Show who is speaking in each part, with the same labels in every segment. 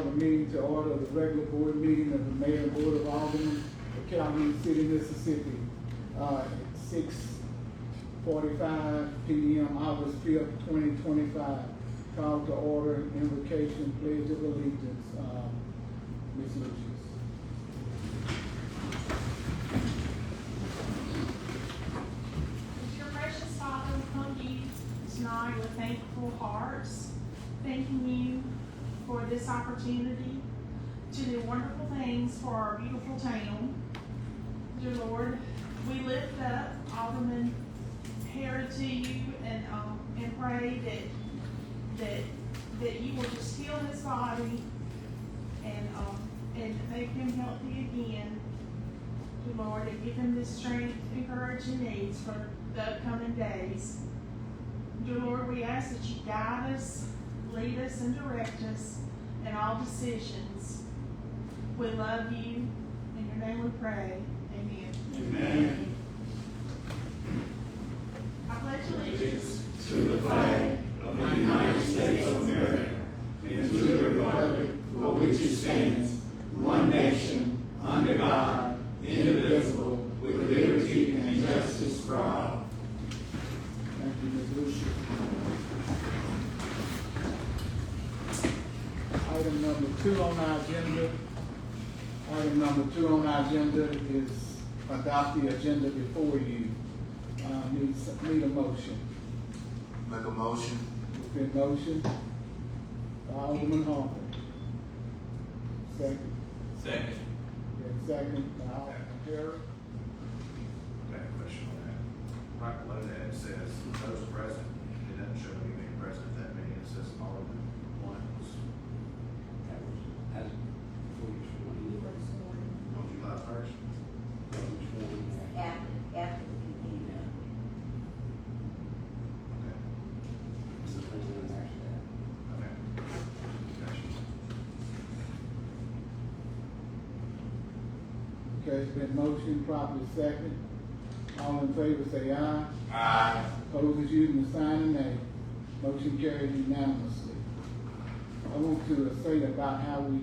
Speaker 1: call the meeting to order, the regular board meeting of the Mayor and Board of Aldermen of Calhoun City, Mississippi. At 6:45 p.m., August 5th, 2025. Call to order, invocation, pledge of allegiance. Ms. Lucius.
Speaker 2: Dear precious Father, we come to you tonight with thankful hearts, thanking you for this opportunity to do wonderful things for our beautiful town. Dear Lord, we lift up Alderman Harry to you and pray that you will just heal his body and make him healthy again. Dear Lord, and give him the strength and courage he needs for the upcoming days. Dear Lord, we ask that you guide us, lead us, and direct us in all decisions. We love you. In your name we pray. Amen.
Speaker 3: Amen.
Speaker 2: I pledge allegiance
Speaker 3: To the flag of the United States of America and to the republic for which it stands, one nation, under God, indivisible, with liberty and justice for all.
Speaker 1: Thank you, Ms. Lucius. Item number 2 on our agenda. Item number 2 on our agenda is adopt the agenda before you. Need a motion.
Speaker 3: Make a motion.
Speaker 1: Been motion. Alderman Harper. Second.
Speaker 3: Second.
Speaker 1: Second by Alderman Harris.
Speaker 4: I have a question on that. Right below that, it says those present. It doesn't show me being present at that meeting. It says Alderman one was on July 1st.
Speaker 5: After the beginning.
Speaker 4: Okay. Gotcha.
Speaker 1: Okay, it's been motion, properly second. All in favor say aye.
Speaker 3: Aye.
Speaker 1: Opposed, using the sign of nay. Motion carries unanimously. I want to say about how we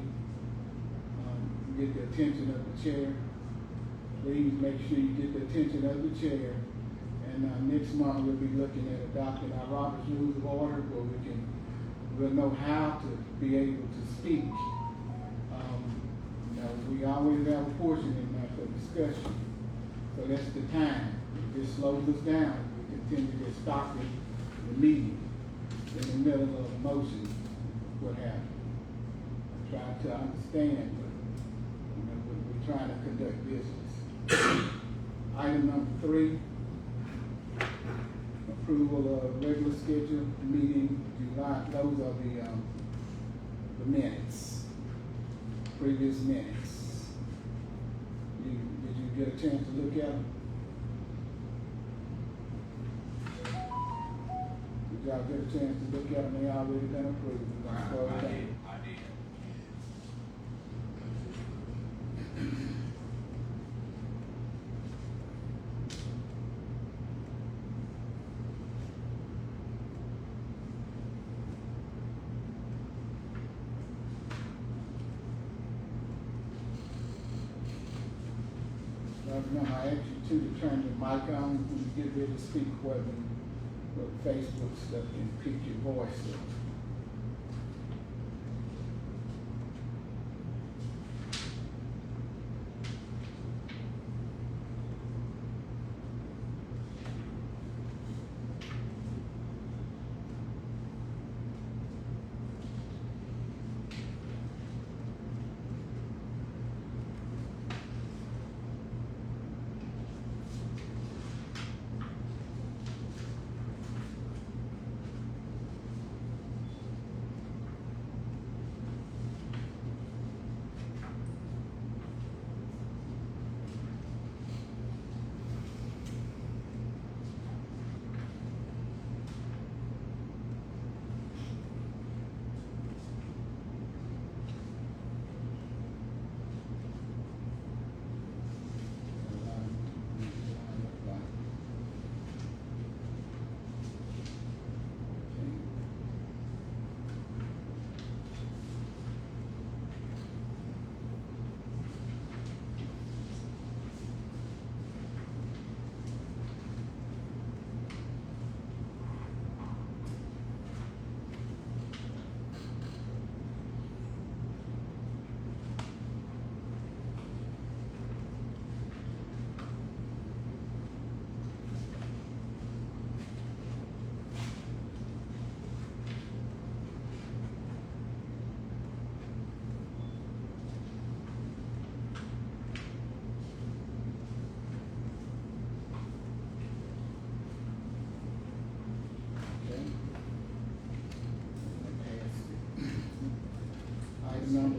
Speaker 1: get the attention of the chair. Please make sure you get the attention of the chair. And next month we'll be looking at adopting our Robert's Rules of Order where we'll know how to be able to speak. We always have a portion in there for discussion. So that's the time. It just slows us down. We continue to stop the meeting in the middle of a motion, what happened. I try to understand, but we're trying to conduct business. Item number 3, approval of regular scheduled meeting July. Those are the minutes, previous minutes. Did you get a chance to look at them? Did y'all get a chance to look at them? They already been approved.
Speaker 3: I did.
Speaker 1: Remember, I asked you to turn your mic on when you get ready to speak, whether Facebook stuff can pick your voice up.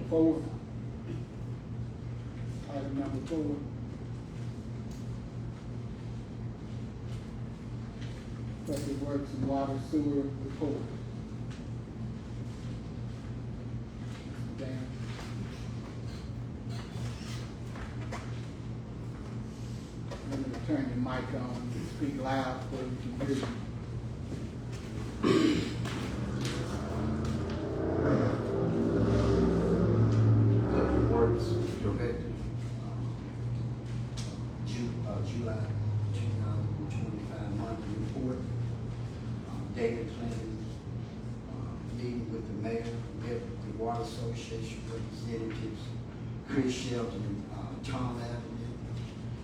Speaker 1: 4. Item number 4. Public Works and Water Sewer report. Dan. Let me turn your mic on and speak loud so we can hear you.
Speaker 5: Public Works Director, July 2025 monthly report, data cleansing, meeting with the mayor, met with the Water Association representatives, Chris Shelton and Tom Avenue,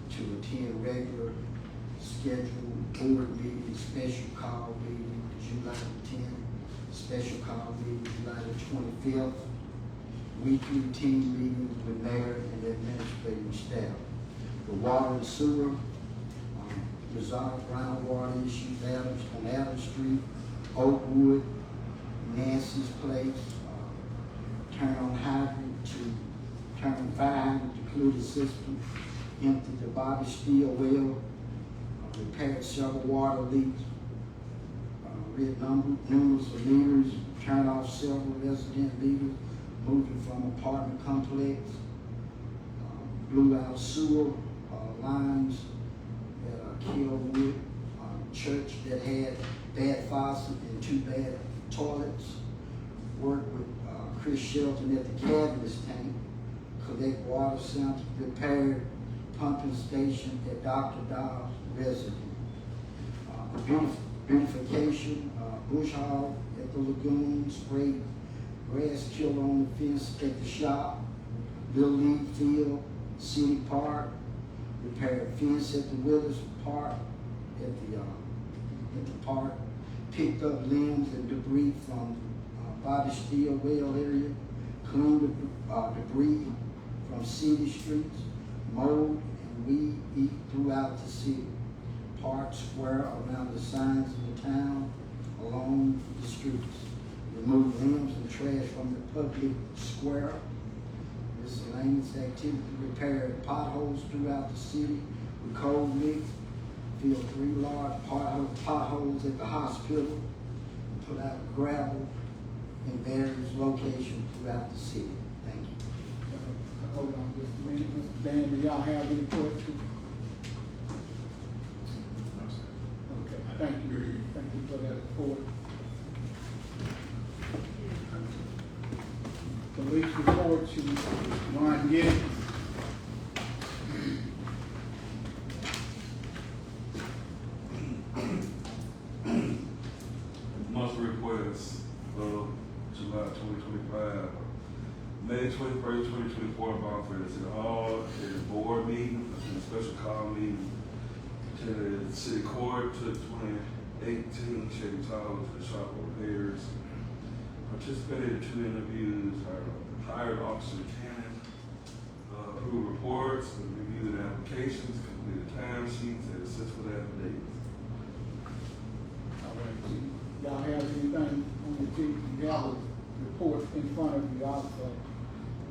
Speaker 5: to attend regular scheduled board meeting, special call meeting, July 10th, special call meeting, July the 25th, weekly team meetings with mayor and administrative staff. The water and sewer, resolve groundwater issues, on Adams Street, Oakwood, Nancy's Place, turn on hydrant to turn on fire hydrant to clear the system, empty the Bobby Steele well, repaired several water leaks, rid numerous of meters, turn off several resident meters, moving from apartment complex, blew out sewer lines at Calhoun church that had bad faucets and 2 bad toilets. Worked with Chris Shelton at the Cadmus tank, collect water samples, repaired pumping station at Dr. Dawes residence. Beautification, bush hog at the lagoon, sprayed grass killer on the fence at the shop, Little League field, City Park, repaired fence at the Willis Park, at the park, picked up limbs and debris from Bobby Steele well area, cleaned debris from city streets, mowed and weed eat throughout the city, park, square, around the signs in the town, along the streets, remove limbs and trash from the public square, miscellaneous activity, repaired potholes throughout the city with cold mix, filled 3 large potholes at the hospital, put out gravel in various locations throughout the city. Thank you.
Speaker 1: Hold on just a minute. Mr. Dan, do y'all have any questions? Okay, thank you. Thank you for that report. Police report, Chief Ron Gibbs.
Speaker 6: Monthly reports of July 2025. May 21st, 2024, about for the City Hall, at a board meeting, a special call meeting, to the City Court, took 2018, Chevy Towers, the shop repairs, participated in 2 interviews, hired Officer Cannon, approved reports, reviewed applications, completed time sheets, and assisted with affidavits.
Speaker 1: All right, Chief. Y'all have anything on the chief? You have a report in front of you also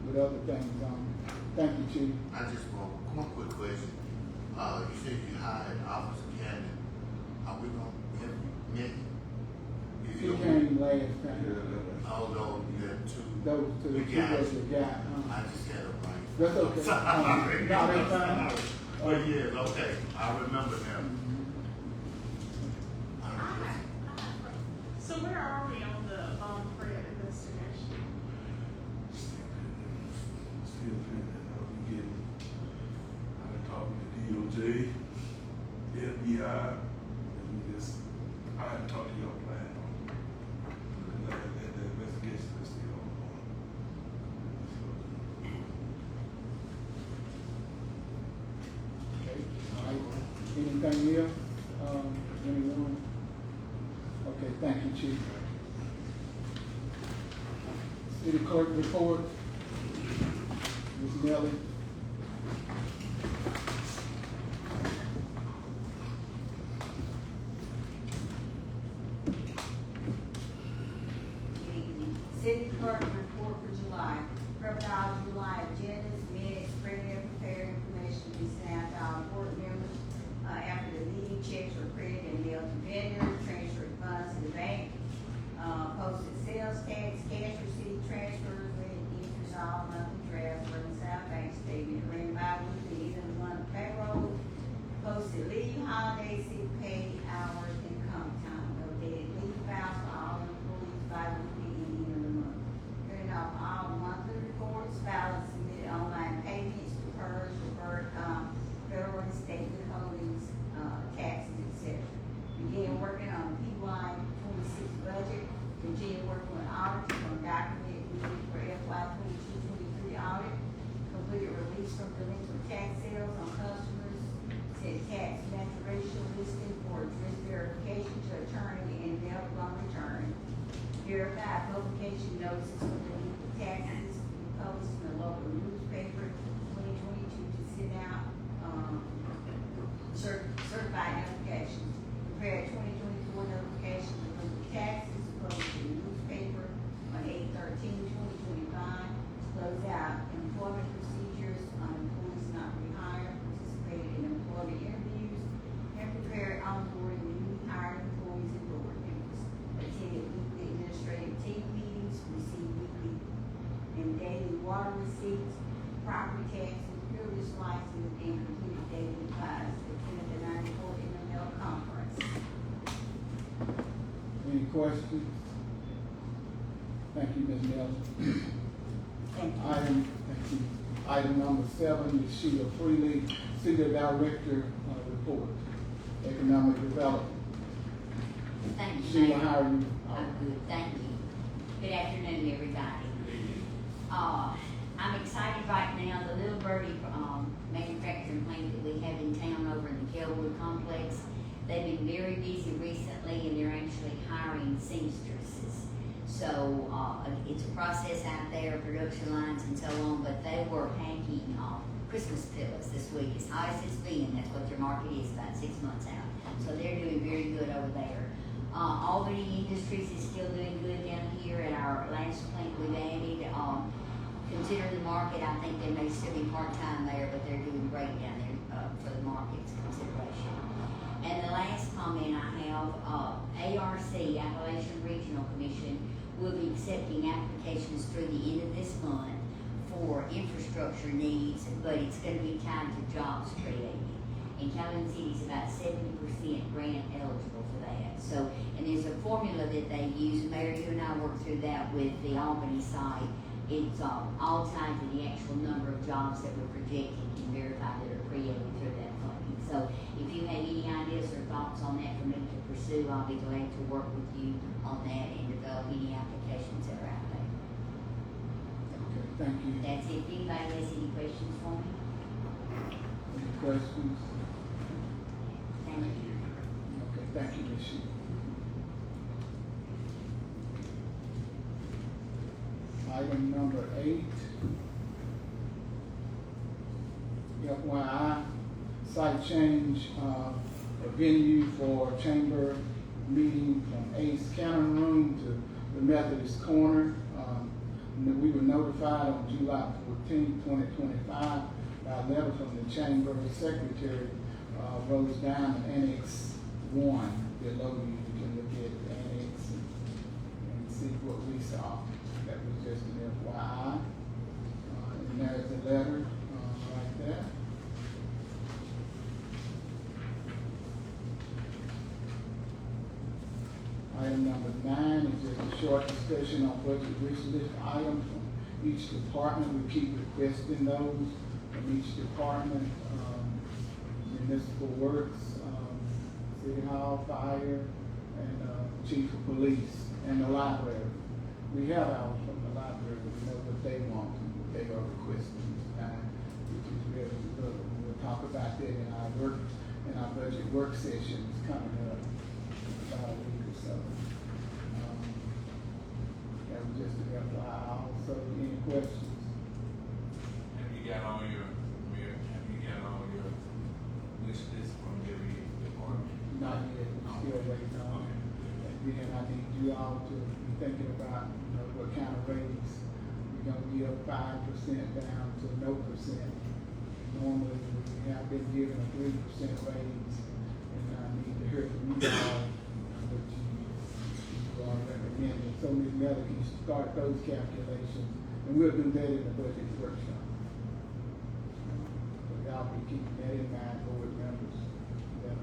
Speaker 1: with other things on it. Thank you, Chief.
Speaker 3: I just want one quick question. You said you hired Officer Cannon. Are we gonna have met?
Speaker 1: He came last time.
Speaker 3: Although you had 2.
Speaker 1: Those 2,
Speaker 3: We
Speaker 1: he
Speaker 3: got
Speaker 1: was
Speaker 3: it.
Speaker 1: the guy.
Speaker 3: I just had a brain.
Speaker 1: That's okay.
Speaker 3: Sorry.
Speaker 1: No, that's fine.
Speaker 3: Oh, yes, okay. I remember now.
Speaker 2: So where are we on the Fred investigation?
Speaker 6: Still pending. We getting, I've been talking to DOJ, FBI, and we just, I haven't talked to y'all plan on. That investigation is still ongoing.
Speaker 1: Okay, all right. Anything else? Anyone? Okay, thank you, Chief. City Clerk report. Ms. Nelly.
Speaker 7: City Clerk report for July. Reverend notices for the taxes posted in the local newspaper 2022 to send out, certified notifications. Prepare 2024 notifications of the taxes posted in the newspaper on 8/13/2025. Close out employment procedures on employees not rehired, participated in employment interviews, and prepare onboarding newly hired employees and board members. Attended weekly administrative team meetings, received weekly and daily water receipts, property taxes, privilege license, and completed daily deposits. Attended the 94 MML conference.
Speaker 1: Any questions? Thank you, Ms. Miller.
Speaker 7: Thank you.
Speaker 1: Item number 7 is Sheila Freely, City Director report, Economic Development.
Speaker 8: Thank you,
Speaker 1: Sheila,
Speaker 8: Mayor.
Speaker 1: how are you?
Speaker 8: I'm good, thank you. Good afternoon, everybody. I'm excited right now, the Little Birdie, manufacturing plant that we have in town over in the Calhoun complex, they've been very busy recently and they're actually hiring seamstresses. So, it's a process out there, production lines and so on, but they were packing, Christmas pillows this week, as hot as it's been, that's what their market is, about 6 months out. So they're doing very good over there. Albany Industries is still doing good down here at our last plant we've added. Considering the market, I think they may still be part-time there, but they're doing great down there, for the market's consideration. And the last comment I have, ARC, Appalachian Regional Commission, will be accepting applications through the end of this month for infrastructure needs, but it's gonna be tied to jobs created. And Calhoun City is about 70% grant eligible for that. So, and there's a formula that they use, Mayor, you and I worked through that with the Albany site. It's all tied to the actual number of jobs that we're projecting and verify that are created through that funding. So if you have any ideas or thoughts on that for me to pursue, I'll be glad to work with you on that and develop any applications that are out there.
Speaker 1: Okay, thank you.
Speaker 8: That's it. If anybody has any questions for me?
Speaker 1: Any questions?
Speaker 8: Thank you.
Speaker 1: Okay, thank you, Ms. Sheila. Item number 8. FYI, site change, a venue for chamber meeting from Ace Cannon Room to the Methodist Corner. We were notified on July 14, 2025 by a letter from the chamber secretary, Rose Diamond, Annex 1 below you. You can look at the annex and see what we saw. That was just an FYI. And there's the letter right there. Item number 9 is just a short discussion on budget wish list items from each department. We keep requesting those from each department. Municipal Works, City Hall, Fire, and Chief of Police, and the library. We have ours from the library. We know what they want and what they are requesting this time, which is really good. We'll talk about that in our budget work sessions coming up in about a week or so. That was just an FYI. Also, any questions?
Speaker 9: Have you got all your wish list from every department?
Speaker 1: Not yet. We're still waiting on it. And then I need you all to be thinking about, what kind of raise. We're gonna give 5% down to no percent. Normally, we have been given a 3% raise, and I need to hear from you all, what you are recommending. So Ms. Miller can start those calculations, and we'll do that in the budget workshop. So y'all be keeping that in mind, board members, that,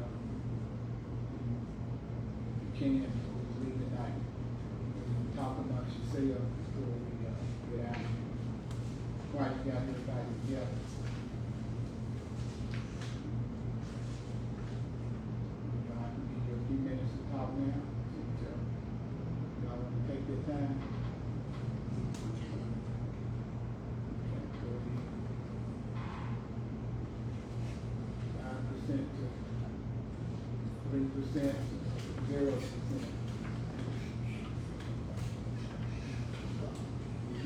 Speaker 1: you can, before we leave tonight. Talk about yourself before we get out. Why you got everybody together? I can give you a few minutes to talk now. Y'all want to take your time? Okay, go ahead. 5% to 3% to 0%.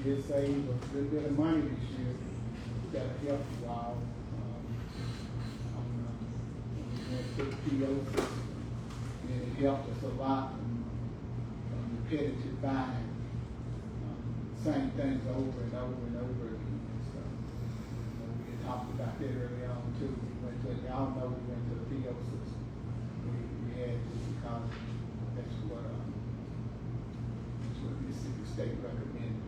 Speaker 1: did save a little bit of money this year. Got to help you all. We went to the PO system, and it helped us a lot from repetitive buying. Same things over and over and over again. So, we had talked about that early on too. We went to, y'all know we went to the PO system. We had to because that's what Mississippi State recommended.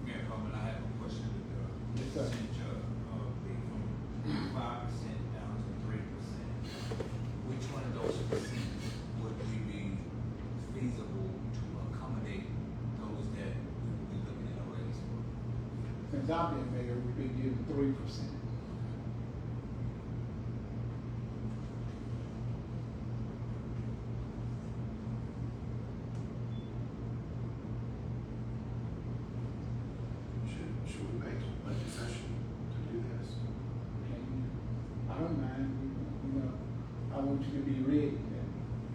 Speaker 9: Mayor Coleman, I have a question with the
Speaker 1: Yes, sir.
Speaker 9: percentage of the from 5% down to 3%. Which one of those percent would we be feasible to accommodate those that we will be looking at a raise for?
Speaker 1: Since I've been mayor, we've been giving 3%.
Speaker 4: Should we make a budget session to do this?
Speaker 1: I don't mind, you know, I want you to be ready.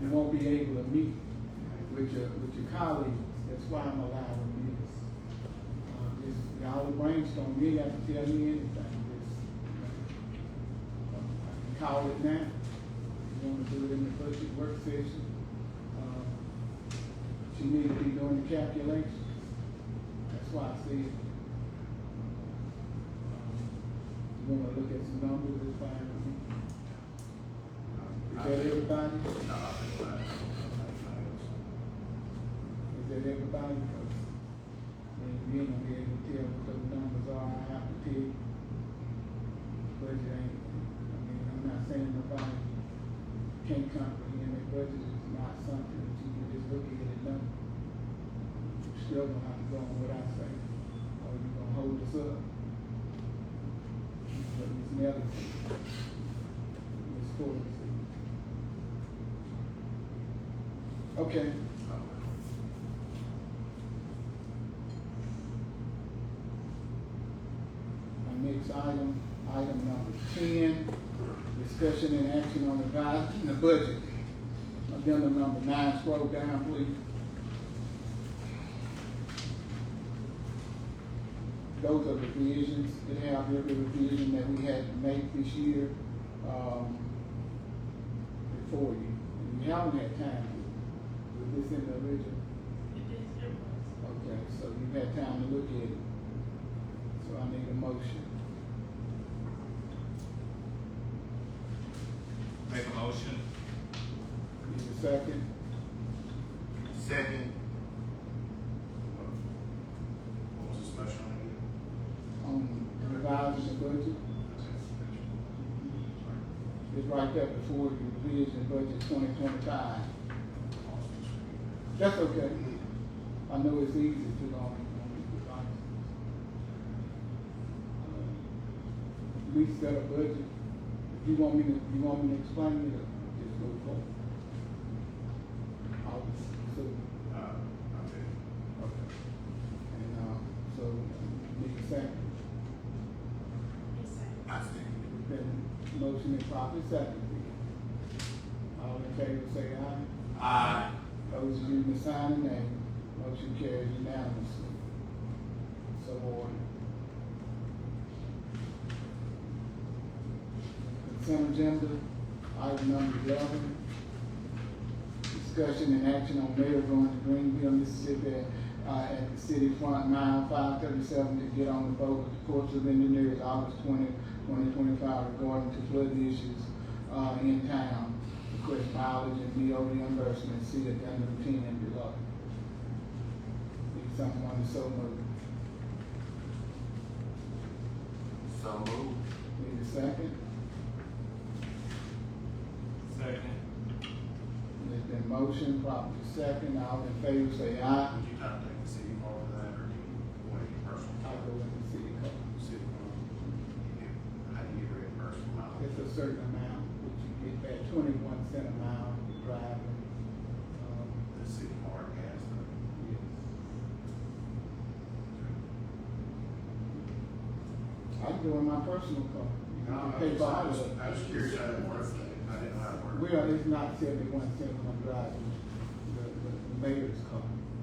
Speaker 1: You won't be able to meet with your colleagues, that's why I'm allowing this. Y'all brainstorm, you ain't have to tell me anything. I can call it now. You wanna do it in the budget work session? She need to be doing the calculations. That's why I said, you wanna look at some numbers, it's fine with me. Is that everybody?
Speaker 4: No, I think that.
Speaker 1: Is that everybody? Because, you ain't gonna be able to tell what those numbers are, I have to tell you. Budget ain't, I'm not saying nobody can't comprehend that budget is not something that you can just look at and know. You're still gonna have to go on what I say, or you're gonna hold us up. But Ms. Nelly, Ms. Fuller, okay. Our next item, item number 10, discussion and action on revising the budget. Addendum number 9, scroll down, please. Those are revisions, that have every revision that we had to make this year, before you. And you haven't had time, with this in the original. Okay, so you've had time to look at it. So I need a motion.
Speaker 9: Make a motion.
Speaker 1: Need a second?
Speaker 4: Second. What was this motion on
Speaker 1: On revising the budget? It's right there before you, revision budget 2025. That's okay. I know it's easy to we set a budget. If you want me to explain it, just go for it. So,
Speaker 4: okay.
Speaker 1: okay. And, so, need a second.
Speaker 4: I think.
Speaker 1: Then motion is properly second. All in favor say aye.
Speaker 9: Aye.
Speaker 1: Those of you who sign a name, motion carries unanimously. So ordered. Consent agenda, item number 11. Discussion and action on mayor going to Greenville, Mississippi, at the city front mile 537 to get on the boat with the Corps of Engineers August 20, 2025 regarding to flood issues in town. Request mileage and meal reimbursement, see addendum 10 and below. Need someone to so move.
Speaker 4: So moved.
Speaker 1: Need a second?
Speaker 9: Second.
Speaker 1: There's been motion, properly second, all in favor say aye.
Speaker 4: Would you not take the city hall of that, or do you want to get personal?
Speaker 1: I'll go in the city code.
Speaker 4: City hall. How do you get reimbursed for mileage?
Speaker 1: It's a certain amount, which you get back 21 cent a mile driving.
Speaker 4: The city hall gas.
Speaker 1: Yes. I can go in my personal car. You can pay for all of it.
Speaker 4: I was curious how that works. I didn't know how it worked.
Speaker 1: It's not 71 cents on driving the mayor's car.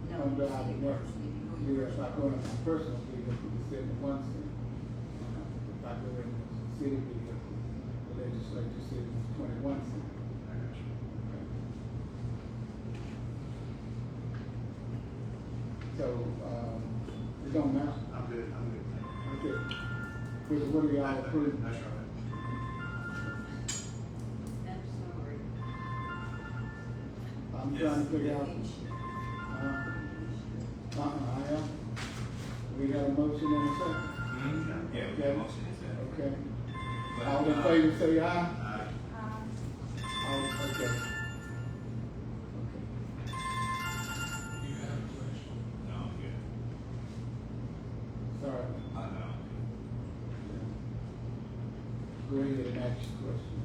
Speaker 8: No,
Speaker 1: I'm driving
Speaker 8: city
Speaker 1: that.
Speaker 8: works with you.
Speaker 1: Yeah, if I go in my personal vehicle, it's 71 cents. If I go in the city vehicle, the legislature says it's 21 cents.
Speaker 4: I got you.
Speaker 1: So, it don't matter.
Speaker 4: I'm good.
Speaker 1: Okay. What do y'all approve?
Speaker 4: That's right.
Speaker 8: I'm sorry.
Speaker 1: I'm trying to figure out. I am. We got a motion and a second.
Speaker 9: Mm-hmm. Yeah, we got a motion is that.
Speaker 1: Okay.
Speaker 9: But,
Speaker 1: All in favor say aye.
Speaker 9: Aye.
Speaker 1: All, okay. Okay.
Speaker 9: You have a question? No, I'm good.
Speaker 1: Sorry.
Speaker 9: No.
Speaker 1: Go ahead and ask your question.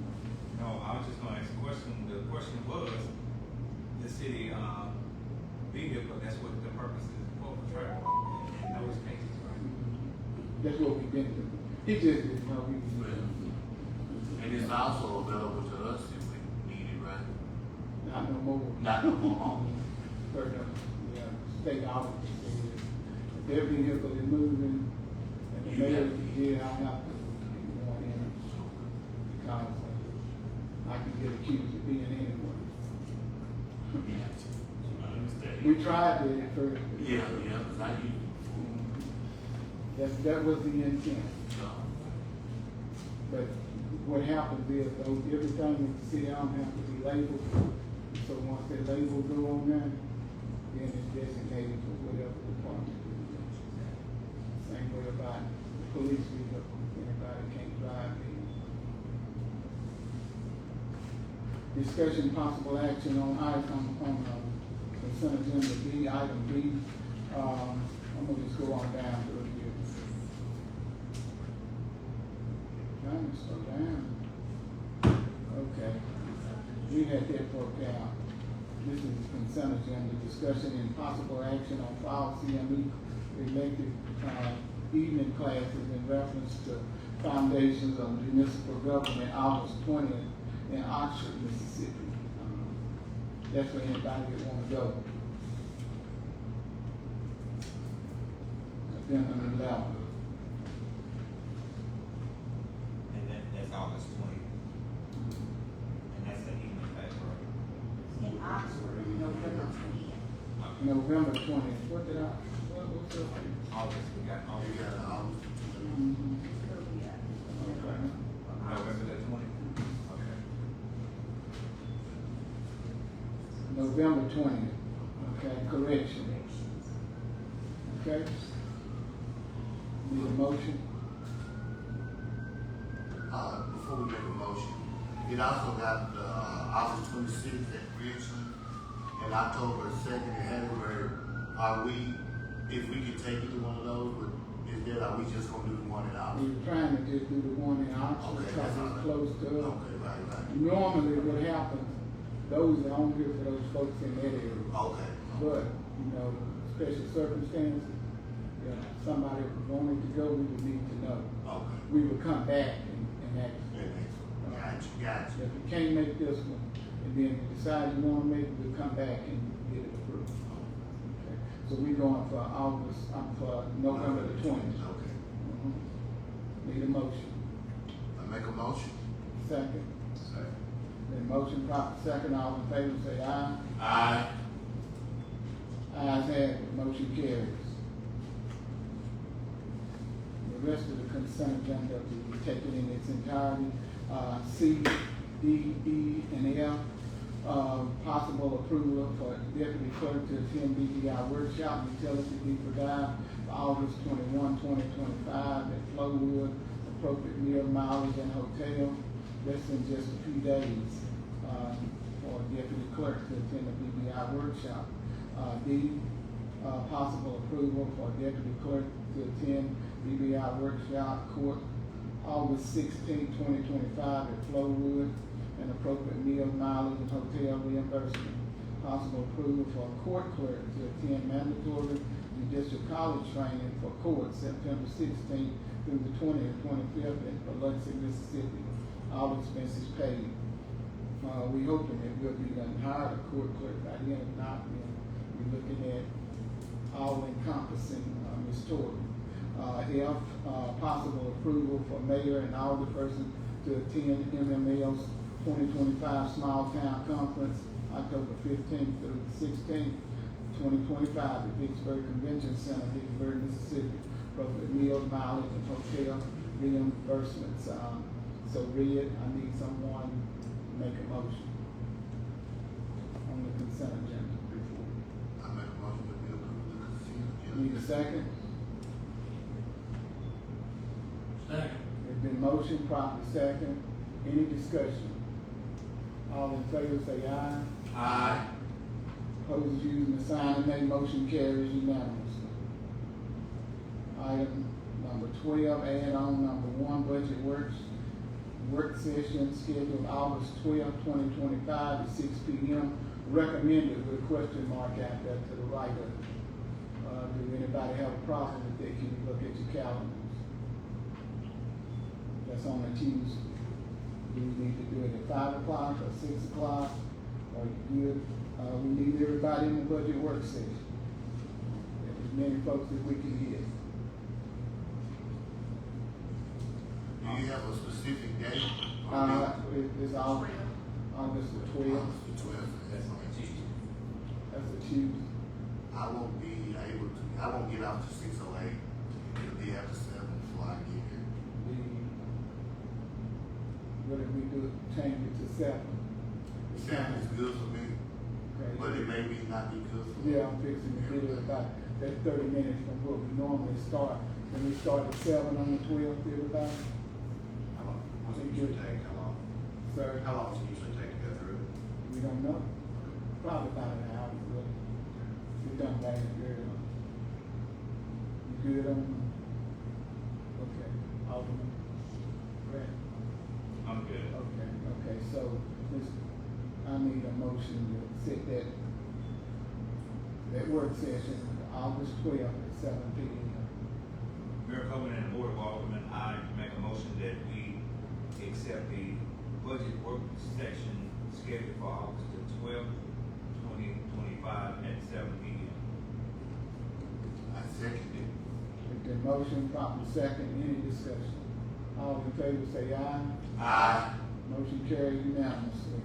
Speaker 9: No, I was just gonna ask a question. The question was, the city, vehicle, that's what the purpose is for travel. And those cases, right?
Speaker 1: That's what we've been doing. He just didn't know we was doing.
Speaker 3: And it's also available to us if we need it, right?
Speaker 1: Not no more.
Speaker 3: Not no more.
Speaker 1: For the, state office, if their vehicle is moving, and the mayor, yeah, I have to be going in, because I can get accused of being anywhere. We tried it at first.
Speaker 3: Yeah, because I use
Speaker 1: That was the intent.
Speaker 3: it.
Speaker 1: But what happens is, though, everything in the city don't have to be labeled. So once that label go on there, then it's designated for whatever department it is. Same way about the police vehicle, anybody can't drive it. Discussion possible action on item, consent agenda B, item B. I'm gonna just go on down through here. Trying to slow down. Okay. We had that broke out. This is the consent agenda, discussion and possible action on file CME elective, evening classes in reference to foundations of municipal government, August 20th in Oxford, Mississippi. That's for anybody that wanna go. Then on the 11th.
Speaker 9: And that's August 20th. And that's the evening class, right?
Speaker 7: In Oxford, November 20th.
Speaker 1: November 20th. What's up?
Speaker 9: August, we got August.
Speaker 3: You got,
Speaker 1: Okay.
Speaker 9: November the 20th. Okay.
Speaker 1: November 20th. Okay, correction. Okay? Need a motion?
Speaker 3: before we make a motion, it also got, August 26th at Richmond and October 2nd at Hattiesburg. Are we, if we could take either one of those, are we just gonna do the one in Oxford?
Speaker 1: We were trying to just do the one in Oxford
Speaker 3: Okay,
Speaker 1: because
Speaker 3: that's
Speaker 1: it's
Speaker 3: all.
Speaker 1: close to us.
Speaker 3: Okay, right.
Speaker 1: Normally what happens, those are only here for those folks in that area.
Speaker 3: Okay.
Speaker 1: But, special circumstances, somebody wanted to go, we would need to know.
Speaker 3: Okay.
Speaker 1: We would come back and ask.
Speaker 3: Gotcha.
Speaker 1: If you can't make this one, and then you decide you wanna make it, we'll come back and get it approved. Okay. So we're going for for November the 20th.
Speaker 3: Okay.
Speaker 1: Need a motion.
Speaker 3: I make a motion.
Speaker 1: Second.
Speaker 4: Second.
Speaker 1: Then motion proper second, all in favor say aye.
Speaker 3: Aye.
Speaker 1: Ayes have it, motion carries. The rest of the consent agenda will be taken in its entirety. C, D, E, and F. Possible approval for deputy clerk to attend BDI workshop, utility deeper dive, for August 21, 2025 at Flowwood, appropriate meal, mileage, and hotel. That's in just a few days, for deputy clerk to attend the BDI workshop. D, possible approval for deputy clerk to attend BDI workshop court August 16, 2025 at Flowwood, and appropriate meal, mileage, and hotel reimbursement. Possible approval for a court clerk to attend mandatory judicial college training for court September 16th through the 20th, 25th in Biloxi, Mississippi. All expenses paid. We hoping that we'll be done hire a court clerk by the end of not, we're looking at all encompassing, Ms. Torrey. F, possible approval for mayor and alderperson to attend MML's 2025 Small Town Conference, October 15th through the 16th, 2025 at Vicksburg Convention Center, Vicksburg, Mississippi, for meals, mileage, and hotel reimbursements. So Red, I need someone to make a motion on the consent agenda.
Speaker 3: I make a motion that we approve the consent agenda.
Speaker 1: Need a second?
Speaker 9: Second.
Speaker 1: It's been motion, properly second. Any discussion? All in favor say aye.
Speaker 9: Aye.
Speaker 1: Opposed, using the sign of nay. Motion carries unanimously. Item number 12, add on number 1, budget work session scheduled August 12, 2025 at 6 p.m. Recommended with a question mark out there to the right of it. Do anybody have a problem with that? Can you look at your calendars? That's on a Tuesday. Do we need to do it at 5 o'clock or 6 o'clock? Or good? We need everybody in the budget work session. As many folks as we can get.
Speaker 3: Do you have a specific date?
Speaker 1: It's August the 12th.
Speaker 3: August the 12th.
Speaker 9: That's on a Tuesday.
Speaker 1: That's a Tuesday.
Speaker 3: I won't be able to, I won't get out to 6:08. It'll be after 7 before I get here.
Speaker 1: What if we do, change it to 7?
Speaker 3: 7 is good for me,
Speaker 1: Okay.
Speaker 3: but it may be not be good for me.
Speaker 1: Yeah, I'm fixing to get it about, that's 30 minutes from what we normally start. Can we start at 7 on the 12th, everybody?
Speaker 4: How long, what's it usually take,
Speaker 1: Sir,
Speaker 4: how long does it usually take to go through?
Speaker 1: we don't know. Probably about an hour, really. We done that good. You good on? Okay, Alderman. Right.
Speaker 9: I'm good.
Speaker 1: Okay, so, I need a motion to set that work session, August 12th at 7 p.m.
Speaker 9: Mayor Coleman and the Board of Aldermen, I make a motion that we accept the budget work session scheduled for August the 12th, 2025 at 7 p.m.
Speaker 3: I second it.
Speaker 1: With the motion, properly second, any discussion? All in favor say aye.
Speaker 3: Aye.
Speaker 1: Motion carries unanimously.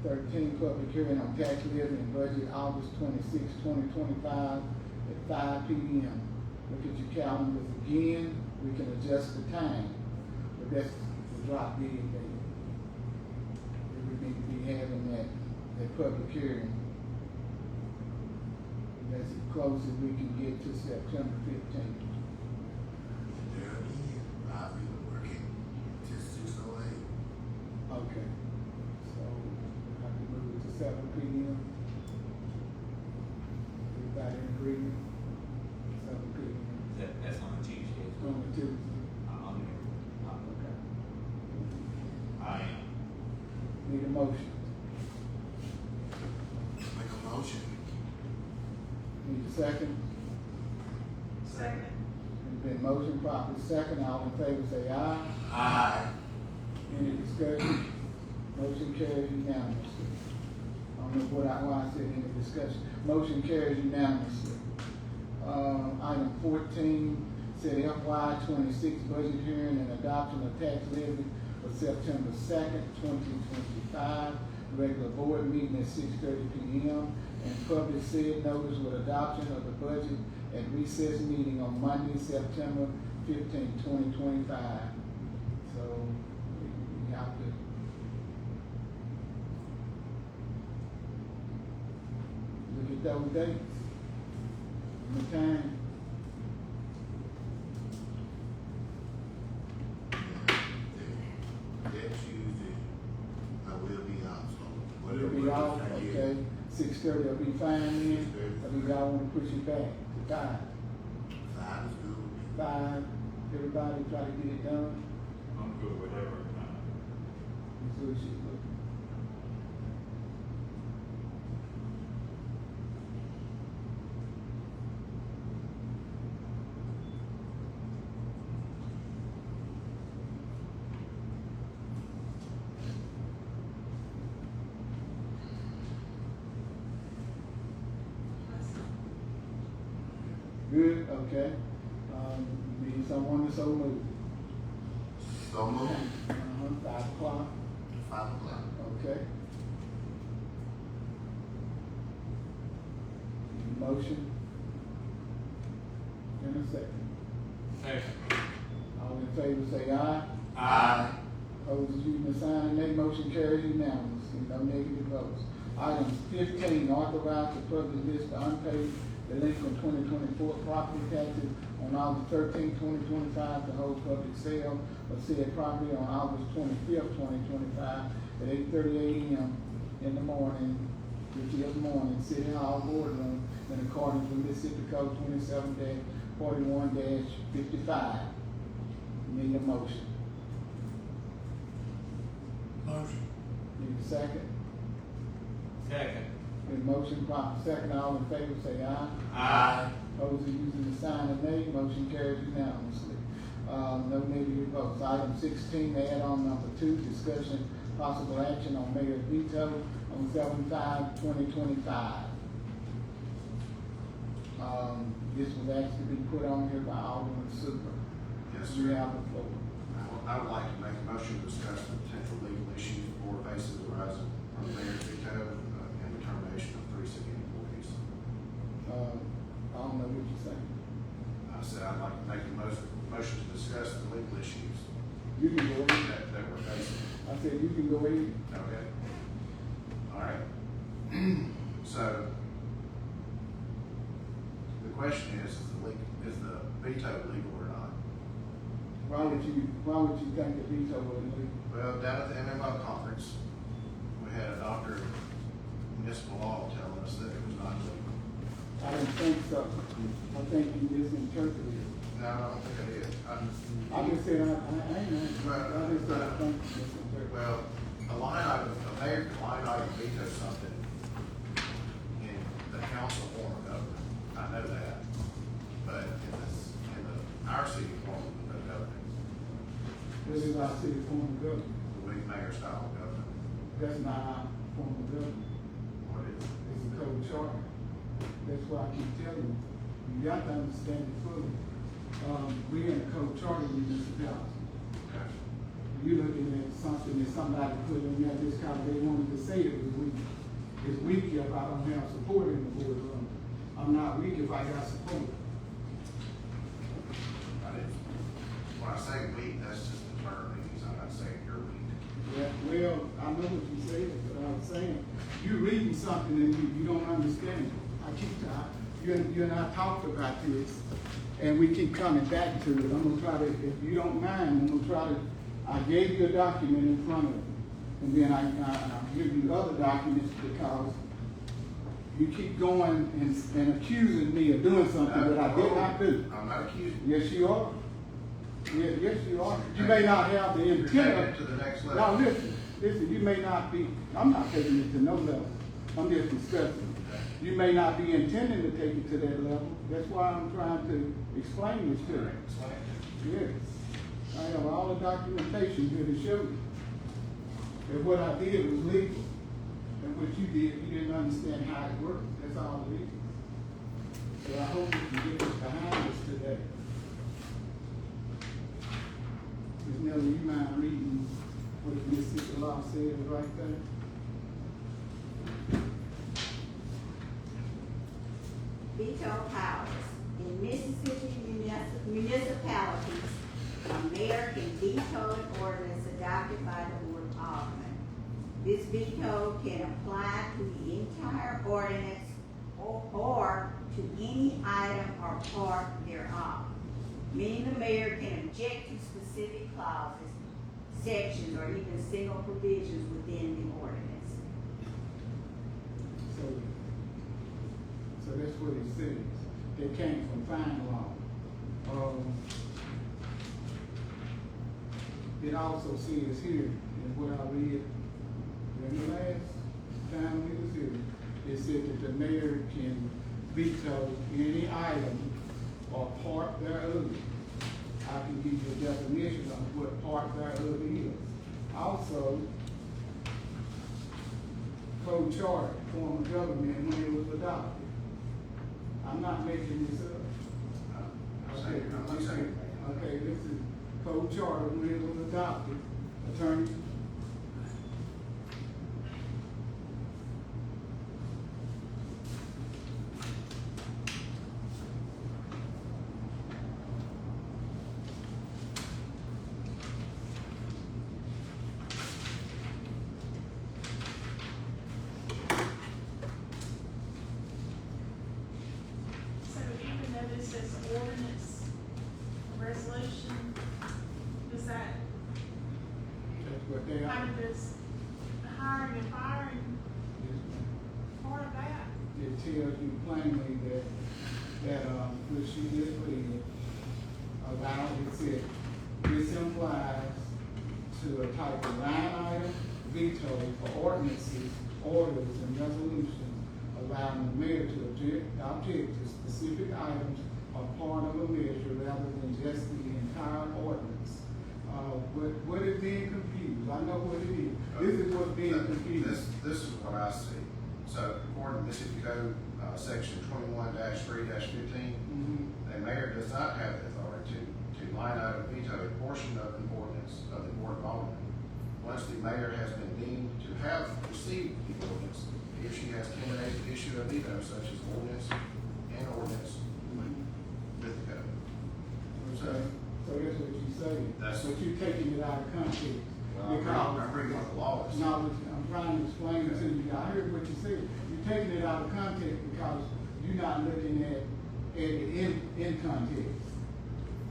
Speaker 1: 13, public hearing on tax levy and budget, August 26, 2025 at 5 p.m. Look at your calendars again, we can adjust the time, but that's the drop dead date. We need to be having that public hearing. That's as close as we can get to September 15th.
Speaker 3: There again, I'll be working till 6:08.
Speaker 1: Okay, so I have to move it to 7 p.m. Everybody in agreement? 7 p.m.
Speaker 9: That's on a Tuesday.
Speaker 1: On the Tuesday.
Speaker 9: I'm here.
Speaker 1: Okay.
Speaker 9: I am.
Speaker 1: Need a motion.
Speaker 3: Make a motion.
Speaker 1: Need a second?
Speaker 2: Second.
Speaker 1: It's been motion properly second. All in favor say aye.
Speaker 3: Aye.
Speaker 1: Any discussion? Motion carries unanimously. I don't know why I said any discussion. Motion carries unanimously. Item 14, said FY 26 budget hearing and adoption of tax levy for September 2nd, 2025. Regular board meeting at 6:30 p.m. and public said notice with adoption of the budget at recess meeting on Monday, September 15th, 2025. So we have to look at those dates and the time.
Speaker 3: That Tuesday, I will be out, so
Speaker 1: It'll
Speaker 3: whatever.
Speaker 1: be off,
Speaker 3: I get.
Speaker 1: okay, 6:30 will be fine then,
Speaker 3: 6:30.
Speaker 1: or do y'all wanna push it back to 5?
Speaker 3: 5 is good with me.
Speaker 1: 5, everybody try to get it done,
Speaker 9: I'm good with whatever.
Speaker 1: that's what she's looking. Good, okay. Need someone to so move.
Speaker 3: So moved.
Speaker 1: 5 o'clock,
Speaker 3: 5 o'clock.
Speaker 1: okay. Motion. In a second.
Speaker 9: Second.
Speaker 1: All in favor say aye.
Speaker 3: Aye.
Speaker 1: Opposed, using the sign and name, motion carries unanimously, no negative votes. Item 15, authorize the public list the unpaid delinquent 2024 property taxes on August 13, 2025 to hold public sale of said property on August 25th, 2025 at 8:30 a.m. in the morning, which is morning, City Hall boardroom in accordance with Mississippi Code 27-41-55. Need a motion.
Speaker 9: Motion.
Speaker 1: Need a second?
Speaker 9: Second.
Speaker 1: Been motion proper second, all in favor say aye.
Speaker 9: Aye.
Speaker 1: Opposed, using the sign of nay, motion carries unanimously. No negative votes. Item 16, add-on number 2, discussion, possible action on mayor's veto on 7/5/2025. This was actually be put on here by Alderman Super.
Speaker 4: Yes,
Speaker 1: You
Speaker 4: sir.
Speaker 1: have the floor.
Speaker 4: I would like to make a motion to discuss the potential legal issues the board faces arising from the mayor's veto and the termination of 3 city employees.
Speaker 1: I don't know what you're saying.
Speaker 4: I said I'd like to make a motion to discuss the legal issues
Speaker 1: You can go ahead.
Speaker 4: that we're facing.
Speaker 1: I said you can go ahead.
Speaker 4: Okay. All right. So, the question is the veto legal or not?
Speaker 1: Why would you think the veto was legal?
Speaker 4: Well, down at the MMO conference, we had a doctor of municipal law telling us that it was not legal.
Speaker 1: I don't think so. I think you misinterpreted it.
Speaker 4: No, I don't think I did.
Speaker 1: I just said, I ain't, I just said, I think you misinterpreted.
Speaker 4: Well, a mayor can line item veto something in the council form of government. I know that. But in our city form of government,
Speaker 1: This is our city form of government.
Speaker 4: the weak mayor style of government,
Speaker 1: That's not our form of government.
Speaker 4: what is it?
Speaker 1: It's a code charter. That's why I keep telling you, you got to understand it fully. We in a code charter municipality.
Speaker 4: Okay.
Speaker 1: You looking at something that somebody put in there just because they wanted to say it was weak. It's weak if I don't have support in the boardroom. I'm not weak if I got support.
Speaker 4: When I say weak, that's just the term they use. I'm not saying you're weak.
Speaker 1: Yeah, well, I know what you said, but I was saying, you're reading something and you don't understand it. You and I talked about this, and we keep coming back to it. I'm gonna try to, if you don't mind, I gave you a document in front of you, and then I'll give you other documents because you keep going and accusing me of doing something that I did not do.
Speaker 4: I'm not accusing you.
Speaker 1: Yes, you are. Yes, you are. You may not have the
Speaker 4: You're taking
Speaker 1: intent.
Speaker 4: it to the next level.
Speaker 1: Now, listen, you may not be, I'm not taking it to no level. I'm just discussing. You may not be intending to take it to that level. That's why I'm trying to explain this to you. Yes. I have all the documentation here to show you that what I did was legal. And what you did, you didn't understand how it worked. That's all it is. So I hope we can get this behind us today. Ms. Nelly, you mind reading what the Mississippi law says right there?
Speaker 7: Veto powers. In Mississippi municipalities, a mayor can veto an ordinance adopted by the Board of Aldermen. This veto can apply to the entire ordinance or to any item or part thereof. Meaning the mayor can object to specific clauses, sections, or even single provisions within the ordinance.
Speaker 1: So that's what it says. It came from fine law. It also says here, in what I read in the last time we was here, it said that the mayor can veto any item or part thereof. I can give you a definition of what part thereof is. Also, code charter, form of government when it was adopted. I'm not making this up. adopted. Attorney?
Speaker 2: So even though this says ordinance, resolution, is that
Speaker 1: That's what they
Speaker 2: kind
Speaker 1: are.
Speaker 2: of this hiring and firing part of that?
Speaker 1: It tells you plainly that, which she just pleaded, about, it said, this implies to a type of line item veto for ordinances, orders, and resolutions allowing the mayor to object to specific items or part of a measure rather than just the entire ordinance. What is being confused? I know what it is. This is what's being confused.
Speaker 4: This is what I see. So according to Mississippi Code, section 21-3-15, the mayor does not have the authority to line item veto a portion of an ordinance of the Board of Aldermen. Once the mayor has been deemed to have received the ordinance, he or she has 10 days to issue a veto such as ordinance and ordinance with the code.
Speaker 1: Okay, so that's what you say.
Speaker 4: That's-
Speaker 1: But you're taking it out of context. Because
Speaker 4: I'm reading what the law is.
Speaker 1: no, I'm trying to explain it to you. I heard what you said. You're taking it out of context because you're not looking at it in context.